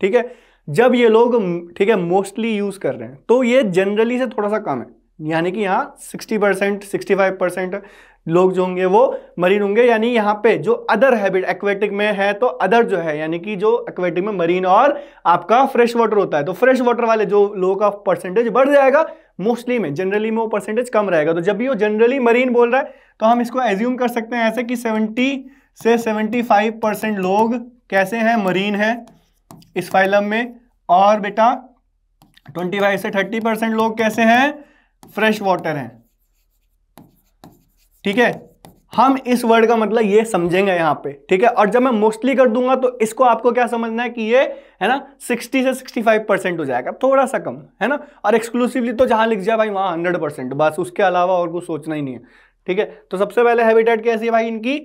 ठीक है। जब ये लोग, ठीक है, मोस्टली यूज कर रहे हैं तो ये जनरली से थोड़ा सा कम है, यानी कि यहाँ 60%, 65% लोग जो होंगे वो मरीन होंगे। यानी यहाँ पे जो अदर हैबिट एक्वेटिक में है, तो अदर जो है यानी कि जो एक्वेटिक में मरीन और आपका फ्रेश वाटर होता है, तो फ्रेश वाटर वाले जो लोगों का परसेंटेज बढ़ जाएगा, मोस्टली में, जनरली में वो परसेंटेज कम रहेगा। तो जब भी वो जनरली मरीन बोल रहा है तो हम इसको एज्यूम कर सकते हैं ऐसे कि 70 से 75% लोग कैसे हैं? मरीन है इस फाइलम में। और बेटा 25 से 30% लोग कैसे हैं? फ्रेश वाटर हैं। ठीक है। हम इस वर्ड का मतलब ये समझेंगे यहां पे। ठीक है। और जब मैं मोस्टली कर दूंगा तो इसको आपको क्या समझना है कि ये, है ना, 60 से 65% हो जाएगा, थोड़ा सा कम, है ना। और एक्सक्लूसिवली तो जहां लिख जाए भाई वहां 100%, बस उसके अलावा और कुछ सोचना ही नहीं है। ठीक है। तो सबसे पहले हैबिटेट कैसी है भाई इनकी?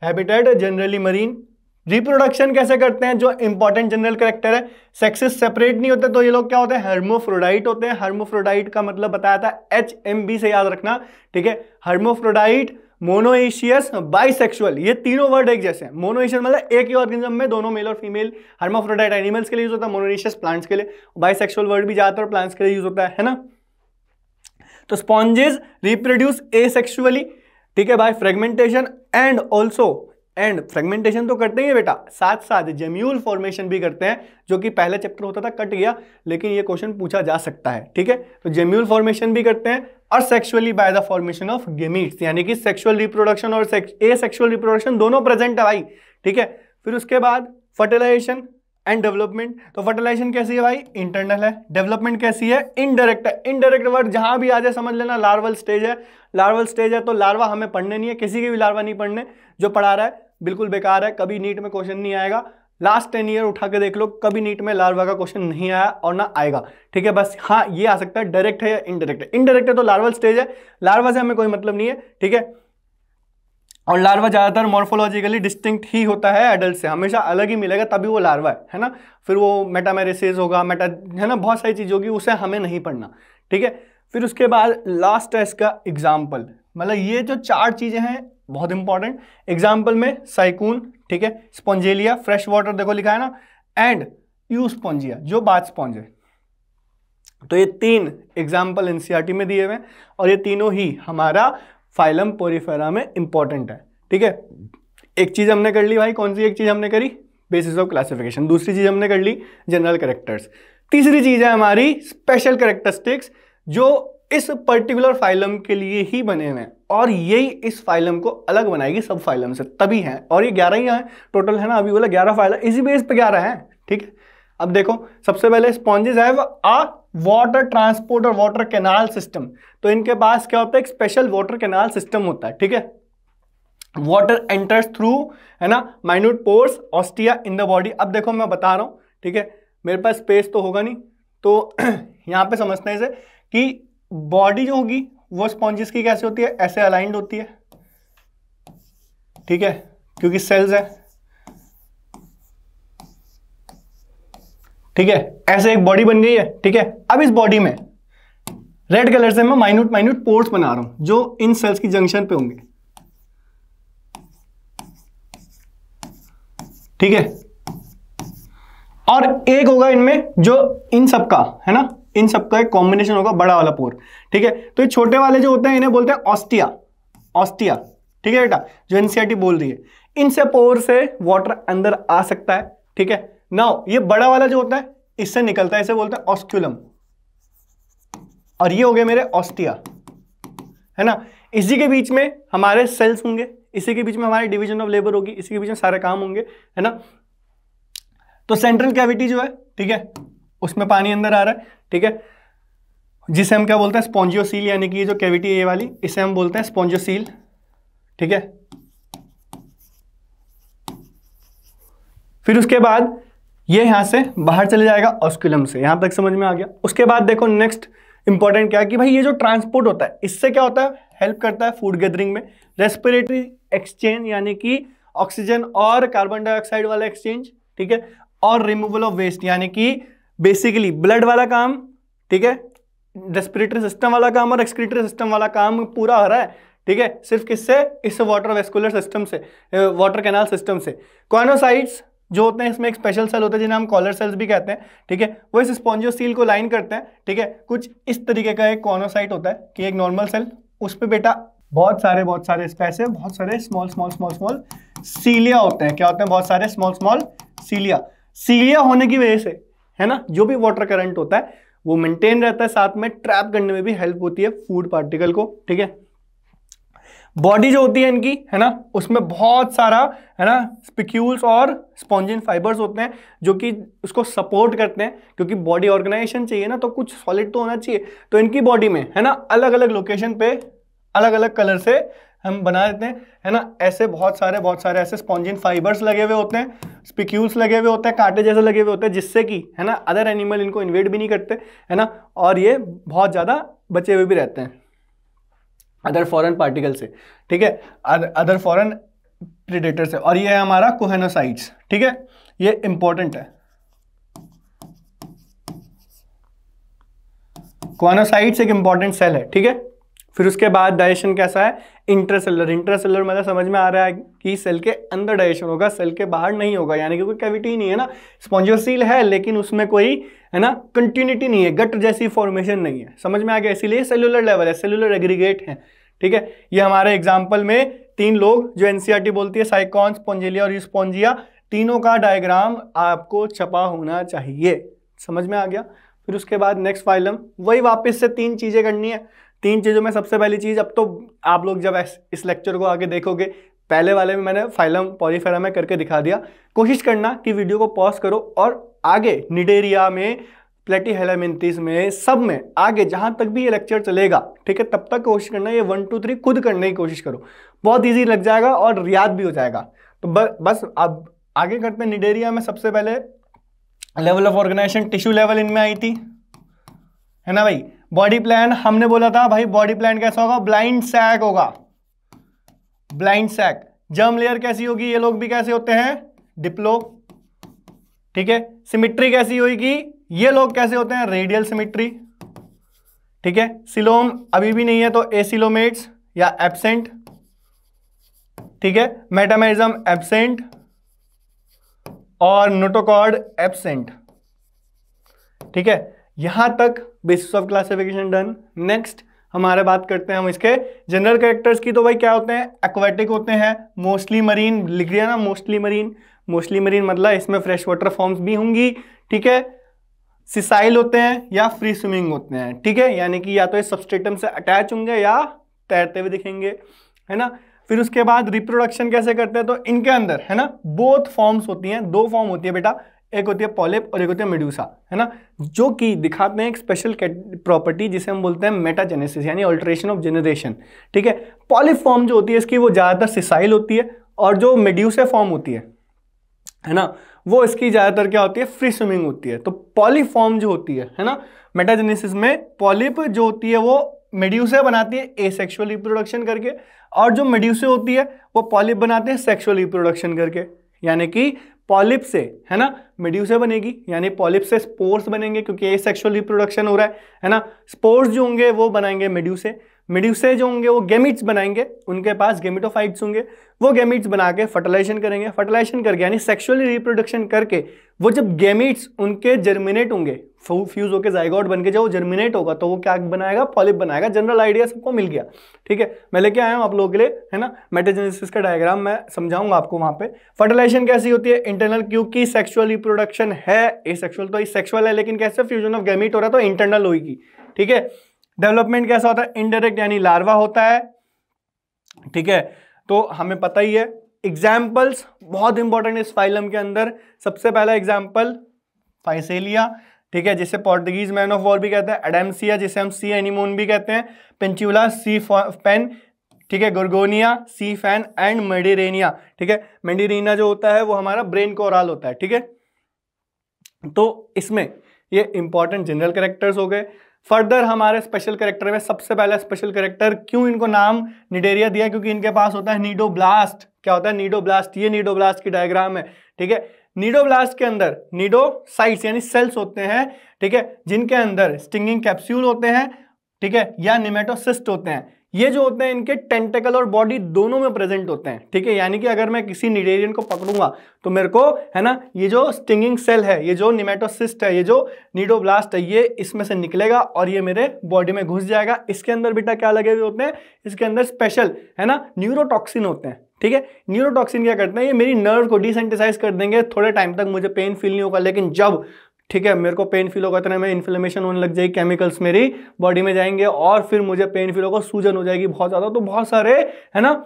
Habitat generally marine. रिप्रोडक्शन कैसे करते हैं? जो इंपॉर्टेंट जनरल कैरेक्टर है, सेक्सेस सेपरेट नहीं होते, तो ये लोग क्या होते हैं? हर्मोफ्रोडाइट होते हैं। हर्मोफ्रोडाइट का मतलब बताया था HMB से याद रखना। ठीक है। हर्मोफ्रोडाइट, मोनोएशियस, बाइसेक्सुअल, ये तीनों वर्ड एक जैसे हैं। मोनोएशियस मतलब एक ही ऑर्गेनिज्म में दोनों मेल और फीमेल। हर्मोफ्रोडाइट एनिमल्स के लिए यूज होता है, मोनोएशियस प्लांट्स के लिए। बाइसेक्सुअल वर्ड भी ज्यादातर प्लांट्स के लिए यूज होता है ना। तो स्पॉन्जेस रिप्रोड्यूस एसेक्सुअली। ठीक है भाई, fragmentation and also, and fragmentation तो करते ही है बेटा, साथ साथ जेम्यूल फॉर्मेशन भी करते हैं, जो कि पहले चैप्टर होता था, कट गया, लेकिन ये क्वेश्चन पूछा जा सकता है। ठीक है। तो जेम्यूल फॉर्मेशन भी करते हैं, और sexually by the formation of gametes, यानी कि सेक्सुअल रिप्रोडक्शन और एसेक्सुअल रिप्रोडक्शन दोनों प्रेजेंट है भाई। ठीक है। फिर उसके बाद फर्टिलाइजेशन एंड डेवलपमेंट। तो फर्टिलाइजेशन कैसी है भाई? इंटरनल है। डेवलपमेंट कैसी है? इनडायरेक्ट है। इनडायरेक्ट वर्ड जहां भी आ जाए समझ लेना लार्वल स्टेज है। लार्वल स्टेज है तो लार्वा हमें पढ़ने नहीं है, किसी के भी लार्वा नहीं पढ़ने, जो पढ़ा रहा है बिल्कुल बेकार है, कभी नीट में क्वेश्चन नहीं आएगा। लास्ट 10 ईयर उठा के देख लो, कभी नीट में लार्वा का क्वेश्चन नहीं आया और ना आएगा। ठीक है। बस हाँ ये आ सकता है डायरेक्ट है या इनडायरेक्ट है। इनडायरेक्ट है तो लार्वल स्टेज है, लार्वा से हमें कोई मतलब नहीं है। ठीक है। और लार्वा ज्यादातर मॉर्फोलॉजिकली डिस्टिंक्ट ही होता है एडल्ट से, हमेशा अलग ही मिलेगा, तभी वो लार्वा है ना। फिर वो मेटामेरिसिस होगा, है ना, बहुत सारी चीज होगी, उसे हमें नहीं पढ़ना। ठीक है। फिर उसके बाद लास्ट है इसका एग्जाम्पल, मतलब ये जो 4 चीजें हैं बहुत इंपॉर्टेंट। एग्जाम्पल में साइकून, ठीक है, स्पॉन्जेलिया, फ्रेश वाटर देखो लिखा है ना, एंड यूस्पोंजिया जो बाथ स्पॉन्ज है। तो ये 3 एग्जाम्पल एनसीईआरटी में दिए हुए हैं और ये तीनों ही हमारा फाइलम पोरिफेरा में इंपॉर्टेंट है। ठीक है, एक चीज हमने कर ली भाई, कौन सी एक चीज हमने करी, बेसिस ऑफ क्लासिफिकेशन। दूसरी चीज हमने कर ली जनरल कैरेक्टर्स। तीसरी चीज है हमारी स्पेशल कैरेक्टरिस्टिक्स जो इस पर्टिकुलर फाइलम के लिए ही बने हुए हैं और यही इस फाइलम को अलग बनाएगी सब फाइलम से, तभी है। और ये 11 ही है टोटल, है ना, अभी बोला 11 फाइलम, इसी बेस पे 11 है। ठीक है, अब देखो सबसे पहले sponges have a water transport और वाटर कैनाल सिस्टम। तो इनके पास क्या होता है, एक स्पेशल वाटर कैनाल सिस्टम होता है। ठीक है, वाटर एंटर्स थ्रू, है ना, minute pores ostia in the body. अब देखो मैं बता रहा हूं, ठीक है, मेरे पास स्पेस तो होगा नहीं, तो यहां पे समझते हैं इसे कि बॉडी जो होगी वो स्पॉन्जेस की कैसे होती है, ऐसे अलाइंड होती है। ठीक है, क्योंकि सेल्स है। ठीक है, ऐसे एक बॉडी बन गई है। ठीक है, अब इस बॉडी में रेड कलर से मैं माइन्यूट माइन्यूट पोर्स बना रहा हूं जो इन सेल्स की जंक्शन पे होंगे। ठीक है, और एक होगा इनमें जो इन सबका, है ना, इन सबका एक कॉम्बिनेशन होगा, बड़ा वाला पोर। ठीक है, तो ये छोटे वाले जो होते हैं इन्हें बोलते हैं ऑस्टिया। ऑस्टिया, ठीक है बेटा, जो एनसीईआरटी बोल रही है, इनसे पोर से वाटर अंदर आ सकता है। ठीक है, नाउ ये बड़ा वाला जो होता है इससे निकलता है, इसे बोलते हैं ऑस्क्यूलम, और ये हो गए मेरे ऑस्टिया, है ना। इसी के बीच में हमारे सेल्स होंगे, इसी के बीच में हमारी डिवीजन ऑफ लेबर होगी, इसी के बीच में सारे काम होंगे, है ना। तो सेंट्रल कैविटी जो है, ठीक है, उसमें पानी अंदर आ रहा है। ठीक है, जिसे हम क्या बोलते हैं, स्पॉन्जियोसील, यानी कि ये जो कैविटी है ये वाली, इसे हम बोलते हैं स्पॉन्जियोसील। ठीक है, फिर उसके बाद ये यहां से बाहर चले जाएगा ऑस्क्यूलम से। यहां तक समझ में आ गया। उसके बाद देखो नेक्स्ट इंपॉर्टेंट क्या है कि भाई ये जो ट्रांसपोर्ट होता है इससे क्या होता है, हेल्प करता है फूड गैदरिंग में, रेस्पिरेटरी एक्सचेंज यानी कि ऑक्सीजन और कार्बन डाइऑक्साइड वाला एक्सचेंज। ठीक है, और रिमूवल ऑफ वेस्ट यानी कि बेसिकली ब्लड वाला काम। ठीक है, रेस्पिरेटरी सिस्टम वाला काम और एक्सक्रीटरी सिस्टम वाला काम पूरा हो रहा है। ठीक है, सिर्फ किससे, इस वाटर वेस्कुलर सिस्टम से, वाटर कैनाल सिस्टम से। कॉर्नोसाइट्स जो होते हैं इसमें एक स्पेशल सेल होता है जिन्हें हम कॉलर सेल्स भी कहते हैं। ठीक है, वो इस स्पॉन्जियोसील को लाइन करते हैं। ठीक है, कुछ इस तरीके का एक कॉर्नोसाइट होता है कि एक नॉर्मल सेल, उस पर बेटा बहुत सारे स्पेस है, बहुत सारे स्मॉल स्मॉल स्मॉल स्मॉल सीलिया होते हैं। क्या होते हैं, बहुत सारे स्मॉल स्मॉल सीलिया। सीलिया होने की वजह से, है ना, जो भी वाटर करंट होता है वो मेंटेन रहता है, साथ में ट्रैप करने में भी हेल्प होती है फूड पार्टिकल को। ठीक है, बॉडी जो होती है इनकी, है ना, उसमें बहुत सारा, है ना, स्पिक्यूल्स और स्पॉन्जिन फाइबर्स होते हैं जो कि उसको सपोर्ट करते हैं, क्योंकि बॉडी ऑर्गेनाइजेशन चाहिए ना, तो कुछ सॉलिड तो होना चाहिए। तो इनकी बॉडी में, है ना, अलग अलग लोकेशन पे अलग अलग कलर से हम बना देते हैं, है ना, ऐसे बहुत सारे ऐसे स्पॉन्जिन फाइबर्स लगे हुए होते हैं, स्पिक्यूल्स लगे हुए होते हैं, कांटे जैसे लगे हुए होते हैं, जिससे कि, है ना, अदर एनिमल इनको इन्वेड भी नहीं करते, है ना, और ये बहुत ज्यादा बचे हुए भी रहते हैं अदर फॉरेन पार्टिकल से। ठीक है, अदर फॉरेन प्रेडेटर से। और ये है हमारा कोहेनोसाइट्स। ठीक है, ये इंपॉर्टेंट है। कोहेनोसाइट्स एक इंपॉर्टेंट सेल है। ठीक है, फिर उसके बाद डाइजेशन कैसा है, इंटरसेलुलर। इंटरसेलुलर मतलब समझ में आ रहा है कि सेल के अंदर डाइजेशन होगा, सेल के बाहर नहीं होगा, यानी कि कोई कैविटी ही नहीं है ना, स्पॉन्जियोसील है लेकिन उसमें कोई, है ना, कंटिन्यूटी नहीं है, गट जैसी फॉर्मेशन नहीं है। समझ में आ गया, इसीलिए सेलुलर लेवल है, सेलुलर एग्रीगेट है। ठीक है, ये हमारे एग्जाम्पल में 3 लोग जो एनसीईआरटी बोलती है, साइकॉन, स्पॉन्जिलिया और यूस्पोंजिया, तीनों का डायग्राम आपको छपा होना चाहिए। समझ में आ गया। फिर उसके बाद नेक्स्ट फाइलम, वही वापस से 3 चीजें करनी है। 3 चीजों में सबसे पहली चीज, अब तो आप लोग जब इस लेक्चर को आगे देखोगे, पहले वाले में मैंने फाइलम पॉलीफेरा में करके दिखा दिया, कोशिश करना कि वीडियो को पॉज करो और आगे निडेरिया में, प्लेटीहेलमिन्थेस में, सब में आगे जहां तक भी ये लेक्चर चलेगा, ठीक है, तब तक कोशिश करना ये 1 2 3 खुद करने की कोशिश करो, बहुत ईजी लग जाएगा और याद भी हो जाएगा। तो बस अब आगे करते हैं। निडेरिया में सबसे पहले level of organization, tissue level इनमें आई थी, है ना भाई। बॉडी प्लान हमने बोला था भाई, बॉडी प्लान कैसा होगा, ब्लाइंड सैक होगा, ब्लाइंड सैक। जर्म लेयर कैसी होगी, ये लोग भी कैसे होते हैं, डिप्लो। ठीक है, सिमिट्री कैसी होगी, ये लोग कैसे होते हैं, रेडियल सिमिट्री। ठीक है, सिलोम अभी भी नहीं है तो एसिलोमेट्स या एब्सेंट। ठीक है, मेटामेरिज्म एब्सेंट और नोटोकॉर्ड एब्सेंट। ठीक है, यहां तक basis of classification done. Next हमारे बात करते हैं हम इसके जनरल कैरेक्टर्स की। तो भाई क्या होते हैं, एक्वाटिक होते हैं, मोस्टली मरीन, लिख दिया ना मोस्टली मरीन। मोस्टली मरीन मतलब इसमें फ्रेश वाटर फॉर्म्स भी होंगी, ठीक है। सिसाइल होते हैं या फ्री स्विमिंग होते हैं, ठीक है, यानी कि या तो ये सबस्ट्रेटम से अटैच होंगे या तैरते हुए दिखेंगे, है ना। फिर उसके बाद रिप्रोडक्शन कैसे करते हैं, तो इनके अंदर है ना बोथ फॉर्म्स होती हैं, दो फॉर्म होती है बेटा, एक होती है पॉलिप और एक होती है मेडूसा, है ना, जो कि दिखाते हैं एक स्पेशल प्रॉपर्टी जिसे हम बोलते हैं मेटाजेनेसिस, यानी अल्टरेशन ऑफ जनरेशन, ठीक है। पॉलिप फॉर्म जो होती है इसकी वो ज्यादातर सिसाइल होती है, और जो मेड्यूसा फॉर्म होती है ना, वो इसकी ज्यादातर क्या होती है, फ्री स्विमिंग होती है। तो पॉलिप फॉर्म जो होती है ना, मेटाजेनेसिस में पॉलिप जो होती है वो मेड्यूसा बनाती है एसेक्सुअल रिप्रोडक्शन करके, और जो मेड्यूसा होती है वो पॉलिप बनाते हैं सेक्सुअल रिप्रोडक्शन करके। यानी कि पॉलिप से है ना मेड्यूसा बनेगी, यानी पॉलिप से स्पोर्स बनेंगे क्योंकि एसेक्सुअल रिप्रोडक्शन हो रहा है ना। स्पोर्स जो होंगे वो बनाएंगे मेड्यूसे, मेड्यूसे जो होंगे वो गैमीट्स बनाएंगे, उनके पास गैमेटोफाइट्स होंगे, वो गैमीट्स बना के फर्टिलाइजेशन करेंगे, फर्टिलाइजेशन करके यानी सेक्सुअली रिप्रोडक्शन करके वो जब गैमीट्स उनके जर्मिनेट होंगे, फ्यूज होकर जाइगोट बन के जब वो जर्मिनेट होगा तो वो क्या बनाएगा, पॉलिप बनाएगा। जनरल आइडिया सबको मिल गया, ठीक है। मैं लेके आया हूं आप लोगों के लिए, है ना, मेटाजेनेसिस का डायग्राम मैं समझाऊंगा आपको वहां पे। फर्टिलाइजेशन कैसी होती है, इंटरनल, क्योंकि सेक्सुअल रिप्रोडक्शन है, एसेक्सुअल तो सेक्सुअल है लेकिन कैसे फ्यूजन ऑफ गैमीट हो रहा है तो इंटरनल होगी, ठीक है। डेवलपमेंट कैसा होता है, इनडायरेक्ट यानी लार्वा होता है, ठीक है। तो हमें पता ही है। एग्जाम्पल्स बहुत इंपॉर्टेंट इस फाइलम के अंदर, सबसे पहला एग्जाम्पल फाइसेलिया, ठीक है, जिसे पोर्टुगीज मैन ऑफ वॉर भी कहते हैं, एडेम्सिया जिसे हम सी एनिमोन भी कहते हैं, पेंचुला सी पेन, ठीक है, गोर्गोनिया सी फैन एंड मेडिरेनिया, ठीक है। मेडिरेनिया जो होता है वो हमारा ब्रेन कोराल होता है, ठीक है। तो इसमें ये इंपॉर्टेंट जनरल कैरेक्टर्स हो गए। फर्दर हमारे स्पेशल कैरेक्टर में सबसे पहला स्पेशल कैरेक्टर, क्यों इनको नाम निडेरिया दिया, क्योंकि इनके पास होता है नीडोब्लास्ट। क्या होता है, नीडोब्लास्ट, ये नीडोब्लास्ट की डायग्राम है, ठीक है। नीडोब्लास्ट के अंदर नीडोसाइट्स यानी सेल्स होते हैं, ठीक है, जिनके अंदर स्टिंगिंग कैप्सूल होते हैं, ठीक है, या निमेटोसिस्ट होते हैं। ये जो होते हैं इनके टेंटेकल और बॉडी दोनों में प्रेजेंट होते हैं, ठीक है। यानी कि अगर मैं किसी निडेरियन को पकड़ूंगा तो मेरे को है ना ये जो स्टिंगिंग सेल है, ये जो निमेटोसिस्ट है, ये जो नीडोब्लास्ट है, ये इसमें से निकलेगा और ये मेरे बॉडी में घुस जाएगा। इसके अंदर बेटा क्या लगे हुए होते हैं, इसके अंदर स्पेशल है ना न्यूरोटॉक्सिन होते हैं, ठीक है। न्यूरोटॉक्सिन क्या करते हैं, ये मेरी नर्व को डिसेंसिटाइज कर देंगे, थोड़े टाइम तक मुझे पेन फील नहीं होगा, लेकिन जब ठीक है मेरे को पेन फील होगा इतने में इन्फ्लेमेशन होने लग जाएगी, केमिकल्स मेरी बॉडी में जाएंगे और फिर मुझे पेन फील होगा, सूजन हो जाएगी बहुत ज्यादा। तो बहुत सारे है ना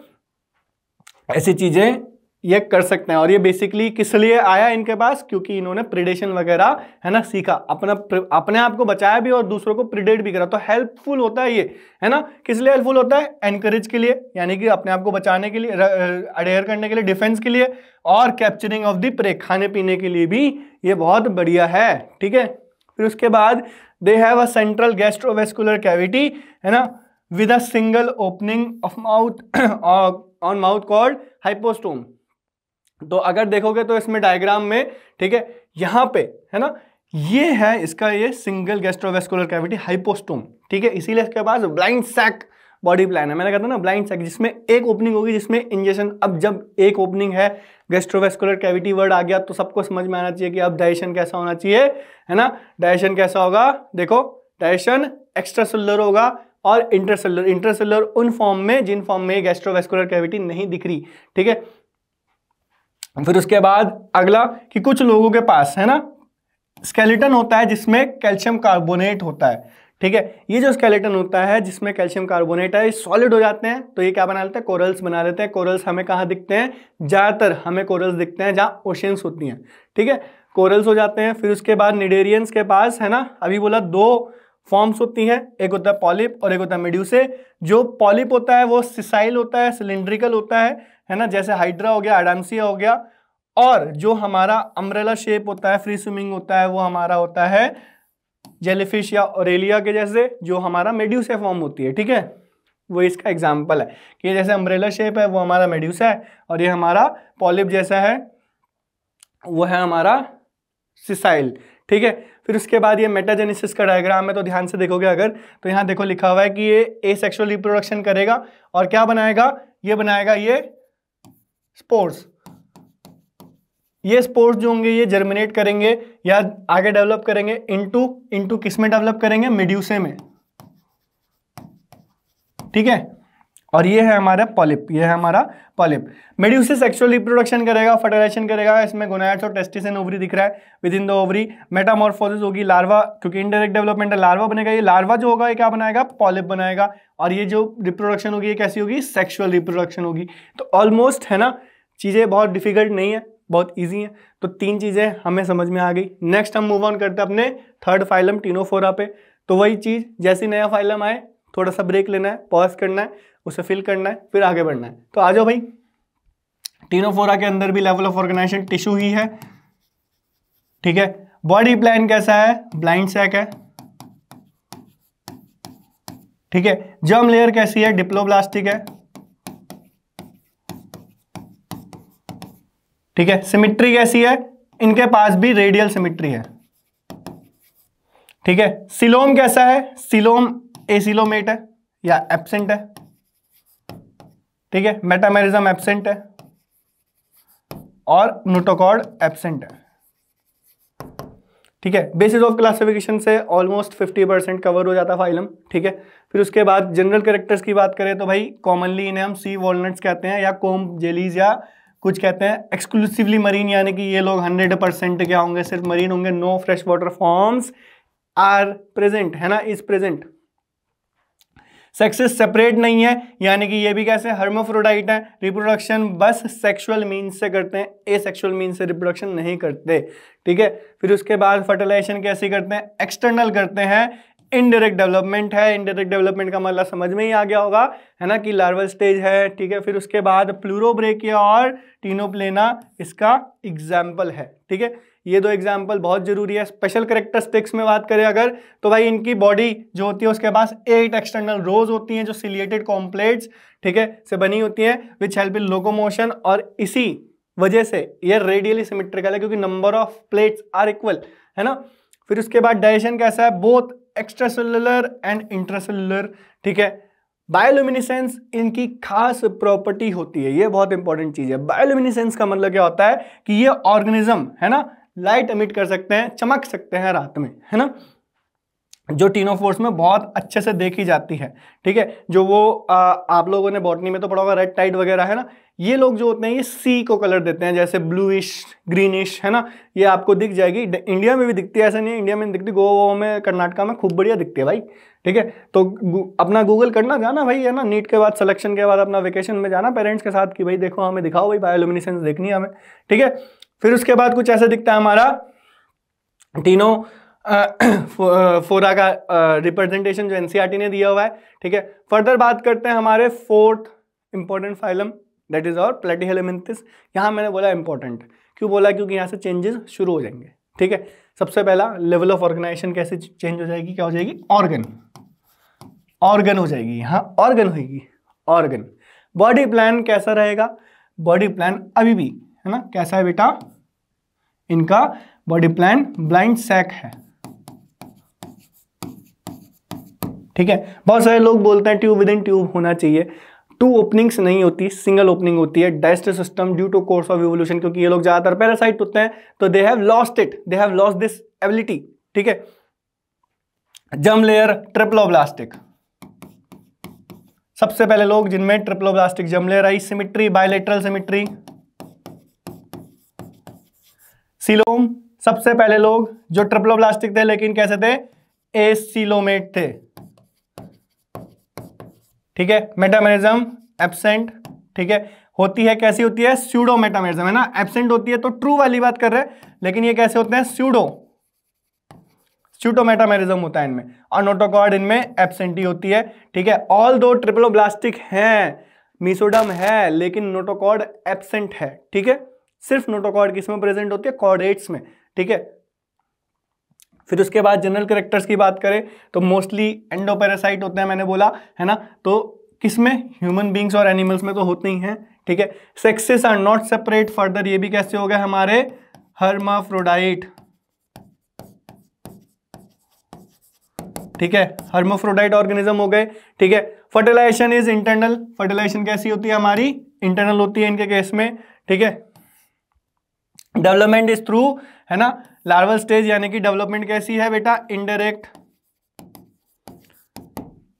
ऐसी चीजें ये कर सकते हैं। और ये बेसिकली किस लिए आया इनके पास, क्योंकि इन्होंने प्रिडेशन वगैरह है ना सीखा, अपने आप को बचाया भी और दूसरों को प्रिडेट भी करा। तो हेल्पफुल होता है ये, है ना। किस लिए हेल्पफुल होता है, एनकरेज के लिए, यानी कि अपने आप को बचाने के लिए, अडेयर करने के लिए, डिफेंस के लिए, और कैप्चरिंग ऑफ द प्रे, खाने पीने के लिए भी ये बहुत बढ़िया है, ठीक है। फिर उसके बाद they have a central gastrovascular cavity, है ना, with a single opening of mouth on mouth called hypostome. तो अगर देखोगे तो इसमें डायग्राम में, ठीक है, यहां पे है ना ये है इसका ये सिंगल गैस्ट्रोवेस्कुलर कैविटी हाइपोस्टोम, ठीक है। इसीलिए इसके पास ब्लाइंड सैक बॉडी प्लान है। मैंने कहा था ना ब्लाइंड सैक, जिसमें एक ओपनिंग होगी जिसमें इंजेक्शन। अब जब एक ओपनिंग है, गैस्ट्रोवेस्कुलर कैविटी वर्ड आ गया तो सबको समझ में आना चाहिए कि अब डाइजेशन कैसा होना चाहिए, है ना। डाइजेशन कैसा होगा, देखो डाइजेशन एक्स्ट्रासेलुलर होगा और इंटरसेलुलर। इंटरसेलुलर उन फॉर्म में जिन फॉर्म में गैस्ट्रोवेस्कुलर कैविटी नहीं दिख रही, ठीक है। फिर उसके बाद अगला कि कुछ लोगों के पास है ना स्केलेटन होता है जिसमें कैल्शियम कार्बोनेट होता है, ठीक है। ये जो स्केलेटन होता है जिसमें कैल्शियम कार्बोनेट है, सॉलिड हो जाते हैं तो ये क्या बना लेते हैं, कोरल्स बना लेते हैं। कोरल्स हमें कहाँ दिखते हैं, ज्यादातर हमें कोरल्स दिखते हैं जहाँ ओशियंस होती हैं, ठीक है, कोरल्स हो जाते हैं। फिर उसके बाद निडेरियंस के पास है ना, अभी बोला दो फॉर्म्स होती हैं, एक होता है पॉलिप और एक होता है मेड्यूसे। जो पॉलिप होता है वो सिसाइल होता है, सिलिंड्रिकल होता है ना, जैसे हाइड्रा हो गया, एडाम्सिया हो गया। और जो हमारा अम्ब्रेला शेप होता है, फ्री स्विमिंग होता है, वो हमारा होता है जेलीफिश या ओरेलिया के जैसे, जो हमारा मेड्यूसा फॉर्म होती है, ठीक है। वो इसका एग्जाम्पल है कि जैसे अम्ब्रेला शेप है वो हमारा मेड्यूसा है, और ये हमारा पॉलिप जैसा है वो है हमारा सिसाइल, ठीक है। फिर उसके बाद ये मेटाजेनेसिस का डायग्राम है, तो ध्यान से देखोगे अगर तो यहाँ देखो लिखा हुआ है कि ये एसेक्सुअल रिप्रोडक्शन करेगा और क्या बनाएगा, ये बनाएगा ये स्पोर्स, ये स्पोर्स जो होंगे ये जर्मिनेट करेंगे या आगे डेवलप करेंगे इनटू किस में डेवलप करेंगे, मेड्यूसे में, ठीक है। और ये है हमारा पॉलिप, ये है हमारा पॉलिप। मेड्यूसे सेक्सुअल रिप्रोडक्शन करेगा, फर्टिलाइजेशन करेगा, इसमें गोनाड्स और टेस्टिस एंड ओवरी दिख रहा है, with in the ovary Metamorphosis होगी, लार्वा, क्योंकि इनडायरेक्ट डेवलपमेंट है, लार्वा बनेगा, ये लार्वा जो होगा ये क्या बनाएगा, पॉलिप बनाएगा, और ये जो रिप्रोडक्शन होगी ये कैसी होगी, सेक्सुअल रिप्रोडक्शन होगी। तो ऑलमोस्ट है ना, चीजें बहुत डिफिकल्ट नहीं है, बहुत ईजी है। तो 3 चीजें हमें समझ में आ गई। नेक्स्ट हम मूव ऑन करते हैं अपने थर्ड फाइलम टीनोफोरा पे। तो वही चीज, जैसे नया फाइलम आए थोड़ा सा ब्रेक लेना है, पॉज करना है, उसे फिल करना है, फिर आगे बढ़ना है। तो आ जाओ भाई, टीनोफोरा के अंदर भी लेवल ऑफ ऑर्गेनाइजेशन टिश्यू ही है, ठीक है। बॉडी प्लान कैसा है, ब्लाइंड सैक है, ठीक है। जर्म लेयर कैसी है, डिप्लोब्लास्टिक है, ठीक है। सिमिट्री कैसी है, इनके पास भी रेडियल सिमिट्री है, ठीक है। सिलोम कैसा है, सिलोम एसिलोमेट है या एब्सेंट है, ठीक है। मेटामेरिज्म एब्सेंट है और नोटोकॉर्ड एब्सेंट है, ठीक है। बेसिस ऑफ क्लासिफिकेशन से ऑलमोस्ट 50% कवर हो जाता फाइलम, ठीक है। फिर उसके बाद जनरल कैरेक्टर्स की बात करें तो भाई कॉमनली इन्हें हम सी वॉलनट्स कहते हैं या कोम जेलीज या कुछ कहते हैं। एक्सक्लूसिवली मरीन, यानी कि ये लोग 100% क्या होंगे, सिर्फ मरीन होंगे। No fresh water forms are present, है ना, इज प्रेजेंट। सेक्सेस सेपरेट नहीं है, यानी कि ये भी कैसे हर्माफ्रोडाइट है। रिप्रोडक्शन बस सेक्सुअल मीन्स से करते हैं, एसेक्सुअल मीन्स से रिप्रोडक्शन नहीं करते, ठीक है। फिर उसके बाद फर्टिलाइजेशन कैसे करते हैं, एक्सटर्नल करते हैं। इनडायरेक्ट डेवलपमेंट है, इनडायरेक्ट डेवलपमेंट का मतलब समझ में ही आ गया होगा, है ना, कि लार्वल स्टेज है, ठीक है। फिर उसके बाद प्लूरोब्रेकिया और टीनोप्लेना इसका एग्जाम्पल है, ठीक है। ये 2 एग्जाम्पल बहुत जरूरी है। स्पेशल कैरेक्टरिस्टिक्स में बात करें अगर, तो भाई इनकी बॉडी जो होती है उसके पास 8 एक्सटर्नल रोज होती हैं जो सिलिएटेड कॉम्प्लेट्स, ठीक है, से बनी होती हैं, विच हेल्प इन लोकोमोशन। और इसी वजह से ये रेडियली सिमेट्रिकल है क्योंकि number of plates are equal, है ना। फिर उसके बाद डाइजेशन कैसा है, बोथ एक्स्ट्रासेलुलर एंड इंट्रासेलुलर, ठीक है। बायोल्यूमिनेसेंस इनकी खास प्रॉपर्टी होती है, ये बहुत इंपॉर्टेंट चीज है। बायोल्यूमिनेसेंस का मतलब क्या होता है कि ये ऑर्गेनिज्म, है ना, लाइट एमिट कर सकते हैं, चमक सकते हैं रात में, है ना, जो टीनोफोर्स में बहुत अच्छे से देखी जाती है, ठीक है। जो वो आप लोगों ने बॉटनी में तो पढ़ा होगा, रेड टाइड वगैरह, है ना। ये लोग जो होते हैं ये सी को कलर देते हैं, जैसे ब्लूइश, ग्रीनिश, है ना। ये आपको दिख जाएगी, इंडिया में भी दिखती है, ऐसा नहीं है इंडिया में दिखती, गोवा में, कर्नाटका में खूब बढ़िया दिखती है भाई, ठीक है। तो अपना गूगल करना, जाना भाई, है ना, नीट के बाद, सिलेक्शन के बाद अपना वेकेशन में जाना पेरेंट्स के साथ कि भाई देखो हमें दिखाओ भाई, बायोल्यूमिनेसेंस देखनी है हमें, ठीक है। फिर उसके बाद कुछ ऐसा दिखता है हमारा टीनो फोरा का रिप्रेजेंटेशन जो एनसीईआरटी ने दिया हुआ है, ठीक है। फर्दर बात करते हैं हमारे 4th important phylum, that is और प्लेटीहेलमिन्थिस। यहाँ मैंने बोला इंपॉर्टेंट क्यों बोला, क्योंकि यहाँ से चेंजेस शुरू हो जाएंगे, ठीक है। सबसे पहला लेवल ऑफ ऑर्गेनाइजेशन कैसे चेंज हो जाएगी, क्या हो जाएगी, ऑर्गन हो जाएगी, यहाँ ऑर्गन होगी, ऑर्गन। बॉडी प्लान कैसा रहेगा, बॉडी प्लान अभी भी, है ना, कैसा है बेटा, इनका बॉडी प्लान ब्लाइंड सैक है, ठीक है। बहुत सारे लोग बोलते हैं ट्यूब विद इन ट्यूब होना चाहिए, 2 ओपनिंग्स नहीं होती, सिंगल ओपनिंग होती है। Digestive system due to course of evolution, क्योंकि ये लोग ज्यादातर पैरासाइट होते हैं, तो they have lost it, they have lost this ability, ठीक है। जर्म लेयर ट्रिप्लोब्लास्टिक, सबसे पहले लोग जिनमें ट्रिप्लोब्लास्टिक जर्म लेयर आई। Symmetry bilateral symmetry. सिलोम, सबसे पहले लोग जो ट्रिप्लोब्लास्टिक थे लेकिन कैसे थे, एसिलोमेट थे, ठीक है। मेटामेरिज्म एब्सेंट, ठीक है। होती है कैसी होती है, स्यूडो मेटामेरिज्म, है ना। एब्सेंट होती है तो ट्रू वाली बात कर रहे हैं, लेकिन ये कैसे होते हैं, स्यूडो मेटामेरिज्म होता है इनमें, और नोटोकॉर्ड इनमें एब्सेंट ही होती है, ठीक है। ऑल दो ट्रिप्लोब्लास्टिक हैं, मीसोडर्म है, लेकिन नोटोकॉर्ड एब्सेंट है, ठीक है। सिर्फ नोटोकॉर्ड किसमें प्रेजेंट होती है, कॉर्डेट्स में, ठीक है। फिर उसके बाद जनरल कैरेक्टर्स की बात करें तो मोस्टली एंडोपैरासाइट होते हैं, मैंने बोला, है ना। तो किसमें, ह्यूमन बींग्स और एनिमल्स में तो होते ही हैं, ठीक है। Sexes are not separate further, ये भी कैसे हो गए हमारे, हर्माफ्रोडाइट, ठीक है, हर्माफ्रोडाइट ऑर्गेनिज्म हो गए, ठीक है। फर्टिलाइजेशन इज इंटरनल, फर्टिलाइजेशन कैसी होती है हमारी, इंटरनल होती है इनके केस में, ठीक है। डेवलपमेंट इज थ्रू, है ना, लार्वल स्टेज, यानी कि डेवलपमेंट कैसी है बेटा, इनडायरेक्ट,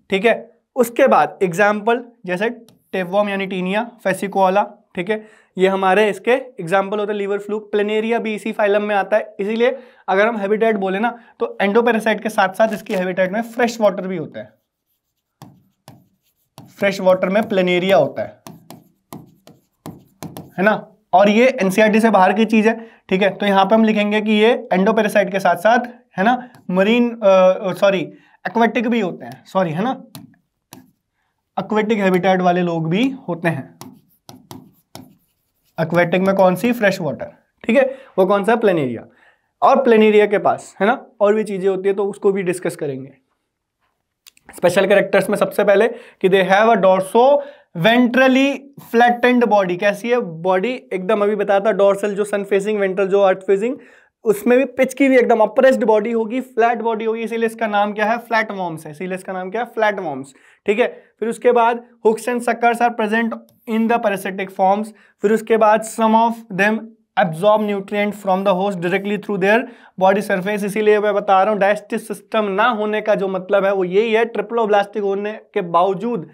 ठीक है। उसके बाद एग्जाम्पल जैसे टेपवर्म यानी टीनिया, फेसिकोला, ठीक है, ये हमारे इसके एग्जाम्पल होते हैं। लीवर फ्लूक, प्लेनेरिया भी इसी फाइलम में आता है, इसीलिए अगर हम हैबिटेट बोले ना तो एंडोपैरासाइट के साथ साथ इसकी हैबिटेट में फ्रेश वाटर भी होता है, फ्रेश वाटर में प्लेनेरिया होता है ना, और ये एनसीईआरटी से बाहर की चीज है, ठीक है। तो यहां पे हम लिखेंगे कि ये एंडोपैरासाइट के साथ साथ, है ना, मरीन एक्वेटिक भी होते हैं, सॉरी, है ना, एक्वेटिक हैबिटेट वाले लोग भी होते हैं। एक्वेटिक में कौन सी, फ्रेश वाटर, ठीक है, वो कौन सा, प्लेनेरिया। और प्लेनेरिया के पास, है ना, और भी चीजें होती है, तो उसको भी डिस्कस करेंगे। स्पेशल कैरेक्टर्स में सबसे पहले कि they have a dorso ventrally flattened body, कैसी है बॉडी, एकदम अभी बताया था, डोर्सल जो सन फेसिंग, वेंट्रल जो अर्थ फेसिंग, उसमें भी पिच की भी एकदम अप्रेस्ड बॉडी होगी, फ्लैट बॉडी होगी, इसीलिए इसका नाम क्या है, फ्लैट वॉर्म्स है, इसीलिए इसका नाम क्या है, फ्लैट वॉर्म्स, ठीक है। फिर उसके बाद hooks and suckers are present in the parasitic forms. फिर उसके बाद some of them absorb nutrient from the host directly through their body surface, इसीलिए मैं बता रहा हूं डाइजेस्टिव सिस्टम ना होने का जो मतलब है वो यही है, ट्रिप्लोब्लास्टिक होने के बावजूद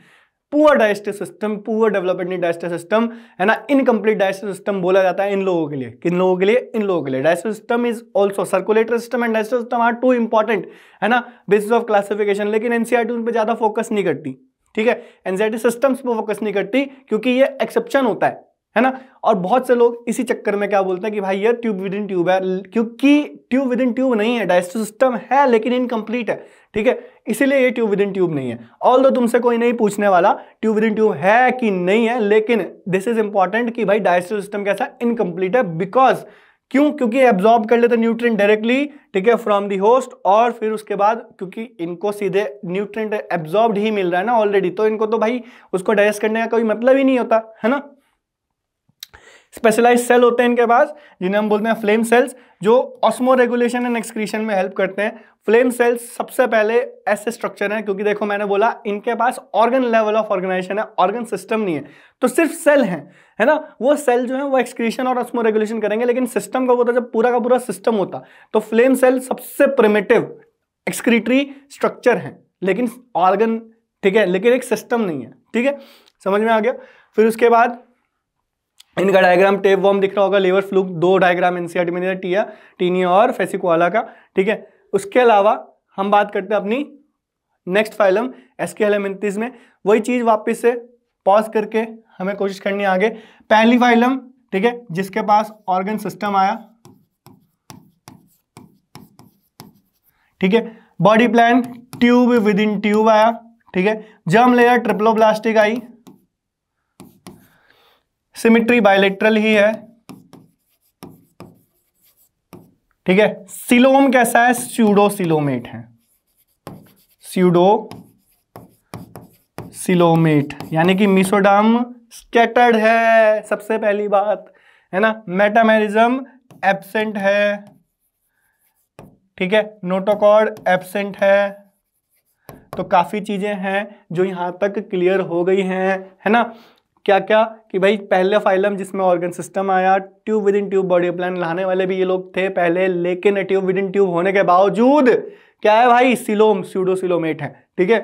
poor digestive system, poor development in digestive system, है ना, इनकम्प्लीट डाइजेस्टिव सिस्टम बोला जाता है इन लोगों के लिए। किन लोगों के लिए, इन लोगों के लिए। Digestive system is also circulatory system and digestive system are too important, है ना, बेसिस ऑफ क्लासिफिकेशन, लेकिन एनसीईआरटी उन पे ज्यादा फोकस नहीं करती, ठीक है, एनसीईआरटी सिस्टम्स पे फोकस नहीं करती क्योंकि ये एक्सेप्शन होता है ना। और बहुत से लोग इसी चक्कर में क्या बोलते हैं कि भाई ये ट्यूब विद इन ट्यूब है, क्योंकि ट्यूब विद इन ट्यूब नहीं है, डाइजेस्टिव सिस्टम है लेकिन इनकम्प्लीट है, ठीक है, इसीलिए ये ट्यूब विद इन ट्यूब नहीं है। ऑल्दो तुमसे कोई नहीं पूछने वाला ट्यूब विद इन ट्यूब है कि नहीं है, लेकिन दिस इज इंपॉर्टेंट कि भाई डाइजेस्टिव सिस्टम कैसा, इनकम्प्लीट है, बिकॉज क्यों, क्योंकि एब्जॉर्ब कर लेते न्यूट्रिएंट डायरेक्टली, ठीक है, फ्रॉम द होस्ट, और फिर उसके बाद क्योंकि इनको सीधे न्यूट्रिएंट एब्जॉर्ब्ड ही मिल रहा है ना ऑलरेडी, तो इनको तो भाई उसको डाइजेस्ट करने का कोई मतलब ही नहीं होता, है ना। स्पेशलाइज्ड सेल होते हैं इनके पास, जिन्हें हम बोलते हैं फ्लेम सेल्स, जो ऑस्मो रेगुलेशन एंड एक्सक्रीशन में हेल्प करते हैं। फ्लेम सेल्स सबसे पहले ऐसे स्ट्रक्चर हैं, क्योंकि देखो मैंने बोला इनके पास ऑर्गन लेवल ऑफ ऑर्गेनाइजेशन है, ऑर्गन सिस्टम नहीं है, तो सिर्फ सेल है ना, वो सेल जो है वो एक्सक्रीशन और ऑस्मो रेगुलेशन करेंगे, लेकिन सिस्टम का वो तो जब पूरा का पूरा सिस्टम होता, तो फ्लेम सेल सबसे प्रिमिटिव एक्सक्रीटरी स्ट्रक्चर है, लेकिन ऑर्गन, ठीक है, लेकिन एक सिस्टम नहीं है, ठीक है, समझ में आ गया। फिर उसके बाद इनका डायग्राम टेप वर्म दिख रहा होगा, लीवर फ्लूक, दो डायग्राम एनसीईआरटी में दिया, टीनिया और फेसिकोला का, ठीक है। उसके अलावा हम बात करते हैं अपनी नेक्स्ट फाइलम एस्केलेमेंथिस में, वही चीज वापस से पॉज करके हमें कोशिश करनी है आगे। पहली फाइलम, ठीक है, जिसके पास ऑर्गन सिस्टम आया, ठीक है, body plan tube with in tube आया, ठीक है, जर्म लेयर ट्रिप्लोब्लास्टिक आई, सिमेट्री बायलेटरल ही है, ठीक है। सिलोम कैसा है, स्यूडो सिलोमेट है, स्यूडो सिलोमेट, यानी कि मीसोडर्म स्कैटर्ड है, सबसे पहली बात, है ना। मेटामेरिज्म एब्सेंट है, ठीक है, नोटोकॉर्ड एब्सेंट है, तो काफी चीजें हैं जो यहां तक क्लियर हो गई हैं, है ना। क्या क्या कि भाई पहले फाइलम जिसमें ऑर्गन सिस्टम आया, tube with in tube body plan लाने वाले भी ये लोग थे पहले, लेकिन ट्यूब विद इन ट्यूब होने के बावजूद क्या है भाई, सिलोम, स्यूडो सिलोमेट है, ठीक है।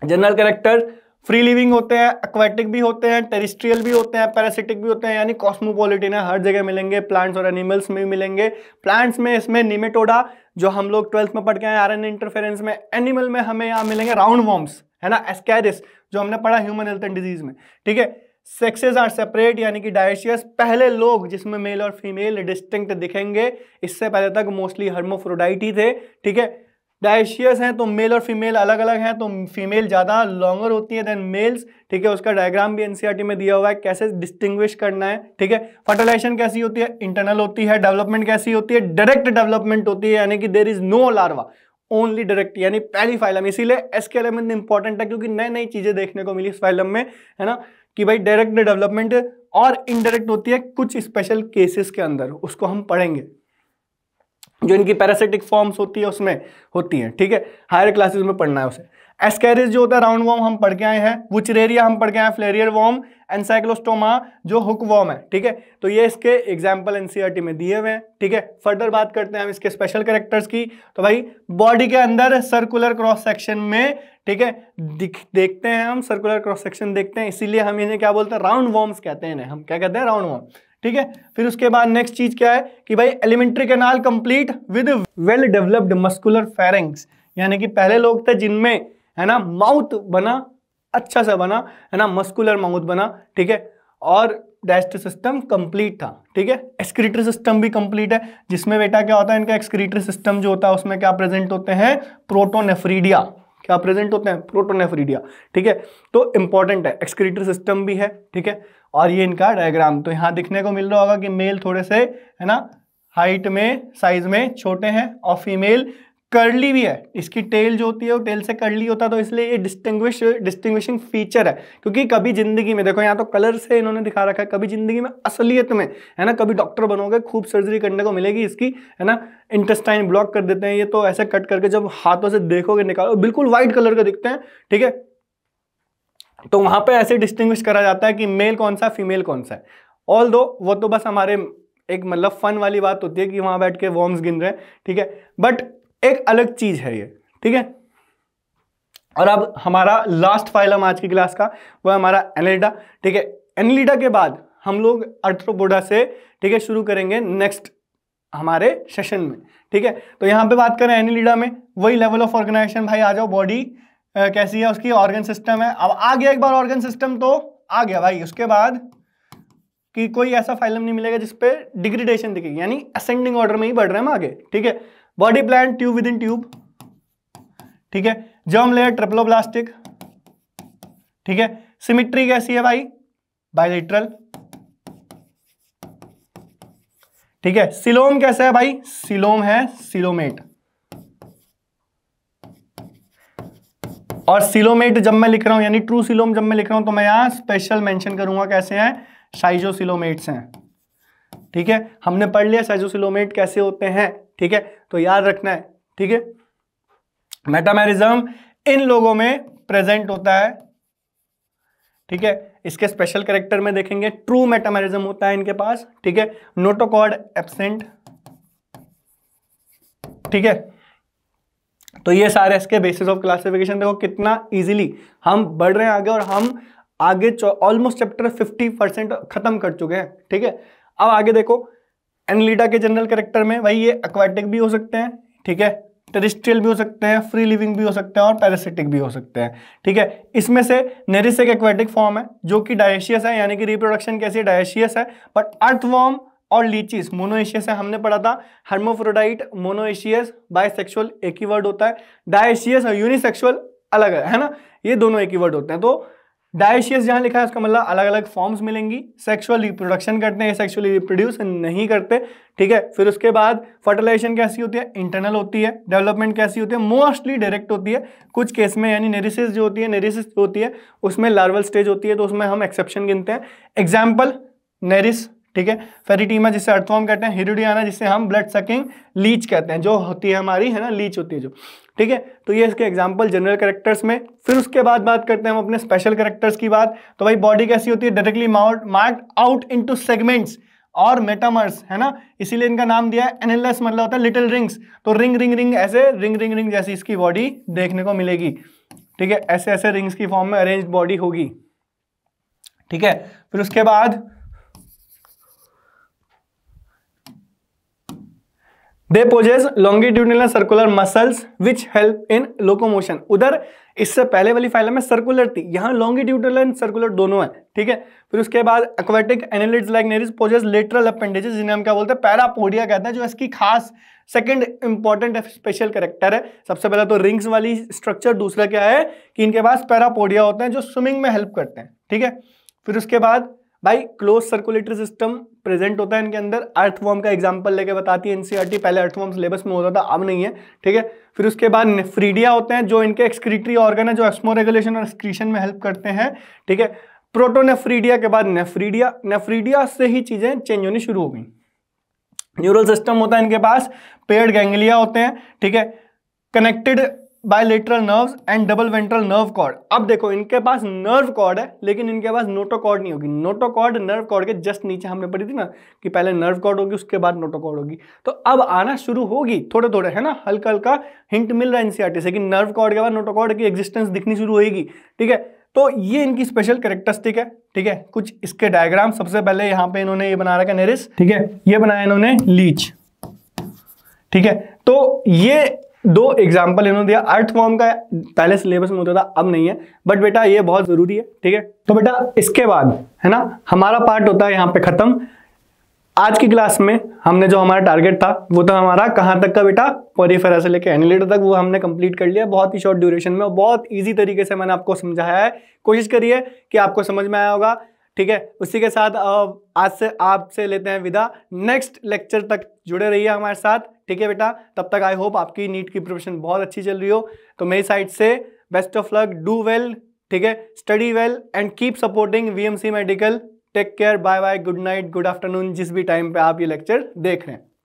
जनरल कैरेक्टर फ्री लिविंग होते हैं, एक्वेटिक भी होते हैं, टेरिस्ट्रियल भी होते हैं, पैरासिटिक भी होते हैं, यानी कॉस्मोपॉलिटन है, हर जगह मिलेंगे, प्लांट्स और एनिमल्स में भी मिलेंगे। प्लांट्स में इसमें निमेटोडा जो हम लोग 12th में पढ़ के आए आरएनए इंटरफेरेंस में, एनिमल में हमें यहाँ मिलेंगे राउंड वॉर्म्स, है ना, एस्कैरिस जो हमने पढ़ा ह्यूमन हेल्थ एंड डिजीज में, ठीक है। सेक्सेस आर सेपरेट, यानी कि डायशियस, पहले लोग जिसमें मेल और फीमेल डिस्टिंक्ट दिखेंगे, इससे पहले तक मोस्टली हर्मोफ्रोडाइट ही थे, ठीक है। डायशियस हैं तो मेल और फीमेल अलग अलग हैं, तो फीमेल ज़्यादा लॉन्गर होती है देन मेल्स, ठीक है। उसका डायग्राम भी एनसीईआरटी में दिया हुआ है कैसे डिस्टिंग्विश करना है, ठीक है। फर्टिलाइजेशन कैसी होती है, इंटरनल होती है। डेवलपमेंट कैसी होती है, डायरेक्ट डेवलपमेंट होती है, यानी कि there is no larva, only direct, यानी पहली फाइलम। इसीलिए एस्केलेमेंथ इंपॉर्टेंट है, क्योंकि नई नई चीजें देखने को मिली इस फाइलम में, है ना, कि भाई डायरेक्ट डेवलपमेंट और इनडायरेक्ट होती है कुछ स्पेशल केसेस के अंदर, उसको हम पढ़ेंगे, जो इनकी पैरासिटिक फॉर्म्स होती है उसमें होती है, ठीक है, हायर क्लासेस में पढ़ना है उसे। एस्कैरिस जो होता है राउंड वॉर्म हम पढ़ के आए हैं, वुचरेरिया हम पढ़ के आए, फ्लेरियर वॉर्म, एनसाइक्लोस्टोमा जो हुक वॉर्म है, ठीक है। तो ये इसके एग्जाम्पल एनसीईआरटी में दिए हुए हैं, ठीक है। फर्दर बात करते हैं हम इसके स्पेशल कैरेक्टर्स की। तो भाई बॉडी के अंदर सर्कुलर क्रॉस सेक्शन में, ठीक है, देखते हैं हम सर्कुलर क्रॉस सेक्शन देखते हैं, इसीलिए हम इन्हें क्या बोलते हैं, राउंड वॉर्म्स कहते हैं इन्हें, हम क्या कहते हैं, राउंड वॉर्म, ठीक है। फिर उसके बाद नेक्स्ट चीज क्या है कि भाई alimentary canal complete with well developed muscular pharynx, यानी कि पहले लोग थे जिनमें, है ना, माउथ बना, अच्छा सा बना, है ना, मस्कुलर माउथ बना, ठीक है, और डाइजेस्टिव सिस्टम कंप्लीट था, ठीक है। एक्सक्रीटरी सिस्टम भी कंप्लीट है, जिसमें बेटा क्या होता है, इनका एक्सक्रीटरी सिस्टम जो होता है उसमें क्या प्रेजेंट होते हैं, प्रोटोनेफ्रीडिया, क्या प्रेजेंट होते हैं, प्रोटोनेफ्रीडिया, ठीक है। तो इंपॉर्टेंट है, एक्सक्रीटरी सिस्टम भी है, ठीक है। और ये इनका डायग्राम तो यहाँ दिखने को मिल रहा होगा कि मेल थोड़े से, है ना, हाइट में, साइज में छोटे हैं, और फीमेल कर्ली भी है, इसकी टेल जो होती है वो टेल से कर्ली होता है, तो इसलिए ये डिस्टिंग्विशिंग फीचर है। क्योंकि कभी जिंदगी में देखो, यहाँ तो कलर से इन्होंने दिखा रखा है, कभी जिंदगी में असलियत में, है ना, कभी डॉक्टर बनोगे, खूब सर्जरी करने को मिलेगी इसकी, है ना, इंटेस्टाइन ब्लॉक कर देते हैं ये, तो ऐसे कट करके जब हाथों से देखोगे, निकालो, बिल्कुल व्हाइट कलर के दिखते हैं, ठीक है। तो वहां पे ऐसे डिस्टिंग्विश करा जाता है कि मेल कौन सा, फीमेल कौन सा है। ऑल दो वो तो बस हमारे एक मतलब फन वाली बात होती है कि वहां बैठ के वॉर्म्स गिन रहे हैं, ठीक है, बट एक अलग चीज है ये, ठीक है। और अब हमारा लास्ट फाइलम आज की क्लास का वो है हमारा एनेलिडा, ठीक है। एनेलिडा के बाद हम लोग आर्थ्रोपोडा से, ठीक है, शुरू करेंगे नेक्स्ट हमारे सेशन में, ठीक है। तो यहाँ पे बात करें एनेलिडा में, वही लेवल ऑफ ऑर्गेनाइजेशन, भाई आ जाओ, बॉडी कैसी है उसकी, ऑर्गन सिस्टम है, अब आ गया एक बार ऑर्गन सिस्टम तो आ गया भाई, उसके बाद कि कोई ऐसा फाइलम नहीं मिलेगा जिसपे डिग्रेडेशन दिखेगी, यानी असेंडिंग ऑर्डर में ही बढ़ रहे हैं हम आगे, ठीक है। Body plan, tube with in tube, ठीक है। जर्म लेयर ट्रिप्लोब्लास्टिक, ठीक है। सिमेट्री कैसी है भाई, बाइलेटरल, ठीक है। सिलोम कैसा है भाई, सिलोम है सिलोमेट, और सिलोमेट जब मैं लिख रहा हूं, यानी ट्रू सिलोम जब मैं लिख रहा हूं, तो मैं यहां स्पेशल मेंशन करूंगा कैसे हैं, साइजोसिलोमेट्स हैं, ठीक है। हमने पढ़ लिया साइजोसिलोमेट कैसे होते हैं, ठीक है, तो याद रखना है, ठीक है। मेटामेरिज्म इन लोगों में प्रेजेंट होता है, ठीक है। इसके स्पेशल कैरेक्टर में देखेंगे, ट्रू मेटामेरिज्म होता है इनके पास, ठीक है। नोटोकॉर्ड एब्सेंट, ठीक है। तो ये सारे इसके बेसिस ऑफ क्लासिफिकेशन, देखो कितना इजीली हम बढ़ रहे हैं आगे, और हम आगे ऑलमोस्ट चैप्टर 50% खत्म कर चुके हैं, ठीक है। अब आगे देखो, एनेलिडा के जनरल कैरेक्टर में भाई ये एक्वाटिक भी हो सकते हैं, ठीक है, टेरेस्ट्रियल भी हो सकते हैं, फ्री लिविंग भी हो सकते हैं, और पैरासिटिक भी हो सकते हैं, ठीक है। इसमें से नेरिस एक एक्वाटिक फॉर्म है जो कि डायशियस है, यानी कि रिप्रोडक्शन कैसी है, डायशियस है, बट अर्थवॉर्म और लीचीज मोनोएशियस है, हमने पढ़ा था। हर्मोफ्रोडाइट, मोनोएशियस, बाइसेक्सुअल एक ही वर्ड होता है, डायशियस और यूनिसेक्सुअल अलग है ना, ये दोनों एक ही वर्ड होते हैं। तो डायशियस जहां लिखा है उसका मतलब अलग अलग फॉर्म्स मिलेंगी, सेक्सुअल रिप्रोडक्शन करते हैं, सेक्सुअली रिप्रोड्यूस नहीं करते, ठीक है। फिर उसके बाद फर्टिलाइजेशन कैसी होती है, इंटरनल होती है। डेवलपमेंट कैसी होती है, मोस्टली डायरेक्ट होती है, कुछ केस में, यानी नेरिसिस जो होती है, नेरिसिस जो होती है उसमें लार्वल स्टेज होती है, तो उसमें हम एक्सेप्शन गिनते हैं। एग्जाम्पल नेरिस, ठीक है, फेरिटीमा जिसे अर्थवॉर्म कहते हैं, हिरुडियाना जिसे हम ब्लड सकिंग लीच कहते हैं, जो होती है हमारी, है ना, लीच होती है जो, ठीक है। तो ये इसके एग्जांपल जनरल कैरेक्टर्स में। फिर उसके बाद बात करते हैं हम अपने स्पेशल कैरेक्टर्स की बात। तो भाई बॉडी कैसी होती है, directly marked out into segments और मेटामर्स, है ना, इसीलिए इनका नाम दिया है एनेलस, मतलब होता है लिटिल रिंग्स। तो रिंग रिंग रिंग, ऐसे रिंग रिंग रिंग जैसी इसकी बॉडी देखने को मिलेगी, ठीक है, ऐसे ऐसे रिंग्स की फॉर्म में अरेंज्ड बॉडी होगी, ठीक है। फिर उसके बाद They possess longitudinal and circular muscles which help in locomotion। उधर इससे पहले वाली फाइल में सर्कुलर थी, यहाँ लॉन्गिट्यूडनल एंड सर्कुलर दोनों है, ठीक है। फिर उसके बाद aquatic annelids like nereis possess lateral appendages, जिन्हें हम क्या बोलते हैं, पैरापोडिया कहते हैं, जो इसकी खास सेकंड इंपॉर्टेंट स्पेशल कैरेक्टर है। सबसे पहला तो रिंग्स वाली स्ट्रक्चर, दूसरा क्या है कि इनके पास पैरापोडिया होते हैं जो स्विमिंग में हेल्प करते हैं, ठीक है। फिर उसके बाद भाई क्लोज सर्कुलेटरी सिस्टम प्रेजेंट होता है इनके अंदर। अर्थवॉर्म का एग्जांपल लेके बताती है एनसीईआरटी, पहले अर्थवॉर्म सिलेबस में होता था, अब नहीं है, ठीक है। फिर उसके बाद नेफ्रीडिया होते हैं जो इनके एक्सक्रीटरी ऑर्गन है, जो ऑस्मो रेगुलेशन और एक्सक्रीशन में हेल्प करते हैं, ठीक है। प्रोटोनेफ्रीडिया के बाद नेफ्रीडिया, नेफ्रीडिया से ही चीजें चेंज होनी शुरू हो गई। न्यूरल सिस्टम होता है इनके पास, पेयर्ड गैंग्लिया होते हैं, ठीक है, connected bilateral nerves and double ventral nerve cord. अब देखो इनके पास नर्व कॉर्ड है लेकिन इनके पास नोटोकॉर्ड नहीं होगी। नोटोकॉर्ड नर्व कॉर्ड के जस्ट नीचे हमने पढ़ी थी ना कि पहले नर्व कॉर्ड होगी उसके बाद नोटोकॉर्ड होगी। तो अब आना शुरू होगी थोड़े थोड़े, है ना, हल्का हल्का हिंट मिल रहा है एनसीईआरटी से कि नर्व कॉर्ड के बाद नोटोकॉर्ड की एग्जिस्टेंस दिखनी शुरू होगी। ठीक है, तो ये इनकी स्पेशल कैरेक्टरिस्टिक है। ठीक है, कुछ इसके डायग्राम सबसे पहले यहाँ पे इन्होंने ये बना रखा है नेरिस। ठीक है, ये बनाया इन्होंने लीच। ठीक है, तो ये दो एग्जाम्पल इन्होंने दिया। अर्थवॉर्म का पहले सिलेबस में होता था, अब नहीं है, बट बेटा ये बहुत जरूरी है। ठीक है, तो बेटा इसके बाद है ना हमारा पार्ट होता है यहाँ पे खत्म। आज की क्लास में हमने जो हमारा टारगेट था वो था हमारा कहाँ तक का बेटा, पोरिफेरा से लेकर एनिलेटर तक, वो हमने कंप्लीट कर लिया बहुत ही शॉर्ट ड्यूरेशन में और बहुत इजी तरीके से मैंने आपको समझाया है। कोशिश करिए कि आपको समझ में आया होगा। ठीक है, उसी के साथ आज से आपसे लेते हैं विदा। नेक्स्ट लेक्चर तक जुड़े रहिए हमारे साथ। ठीक है बेटा, तब तक आई होप आपकी नीट की प्रिपरेशन बहुत अच्छी चल रही हो। तो मेरी साइड से best of luck, do well, ठीक है, study well and keep supporting VMC medical. Take care, bye bye, good night, good afternoon, जिस भी टाइम पे आप ये लेक्चर देख रहे हैं।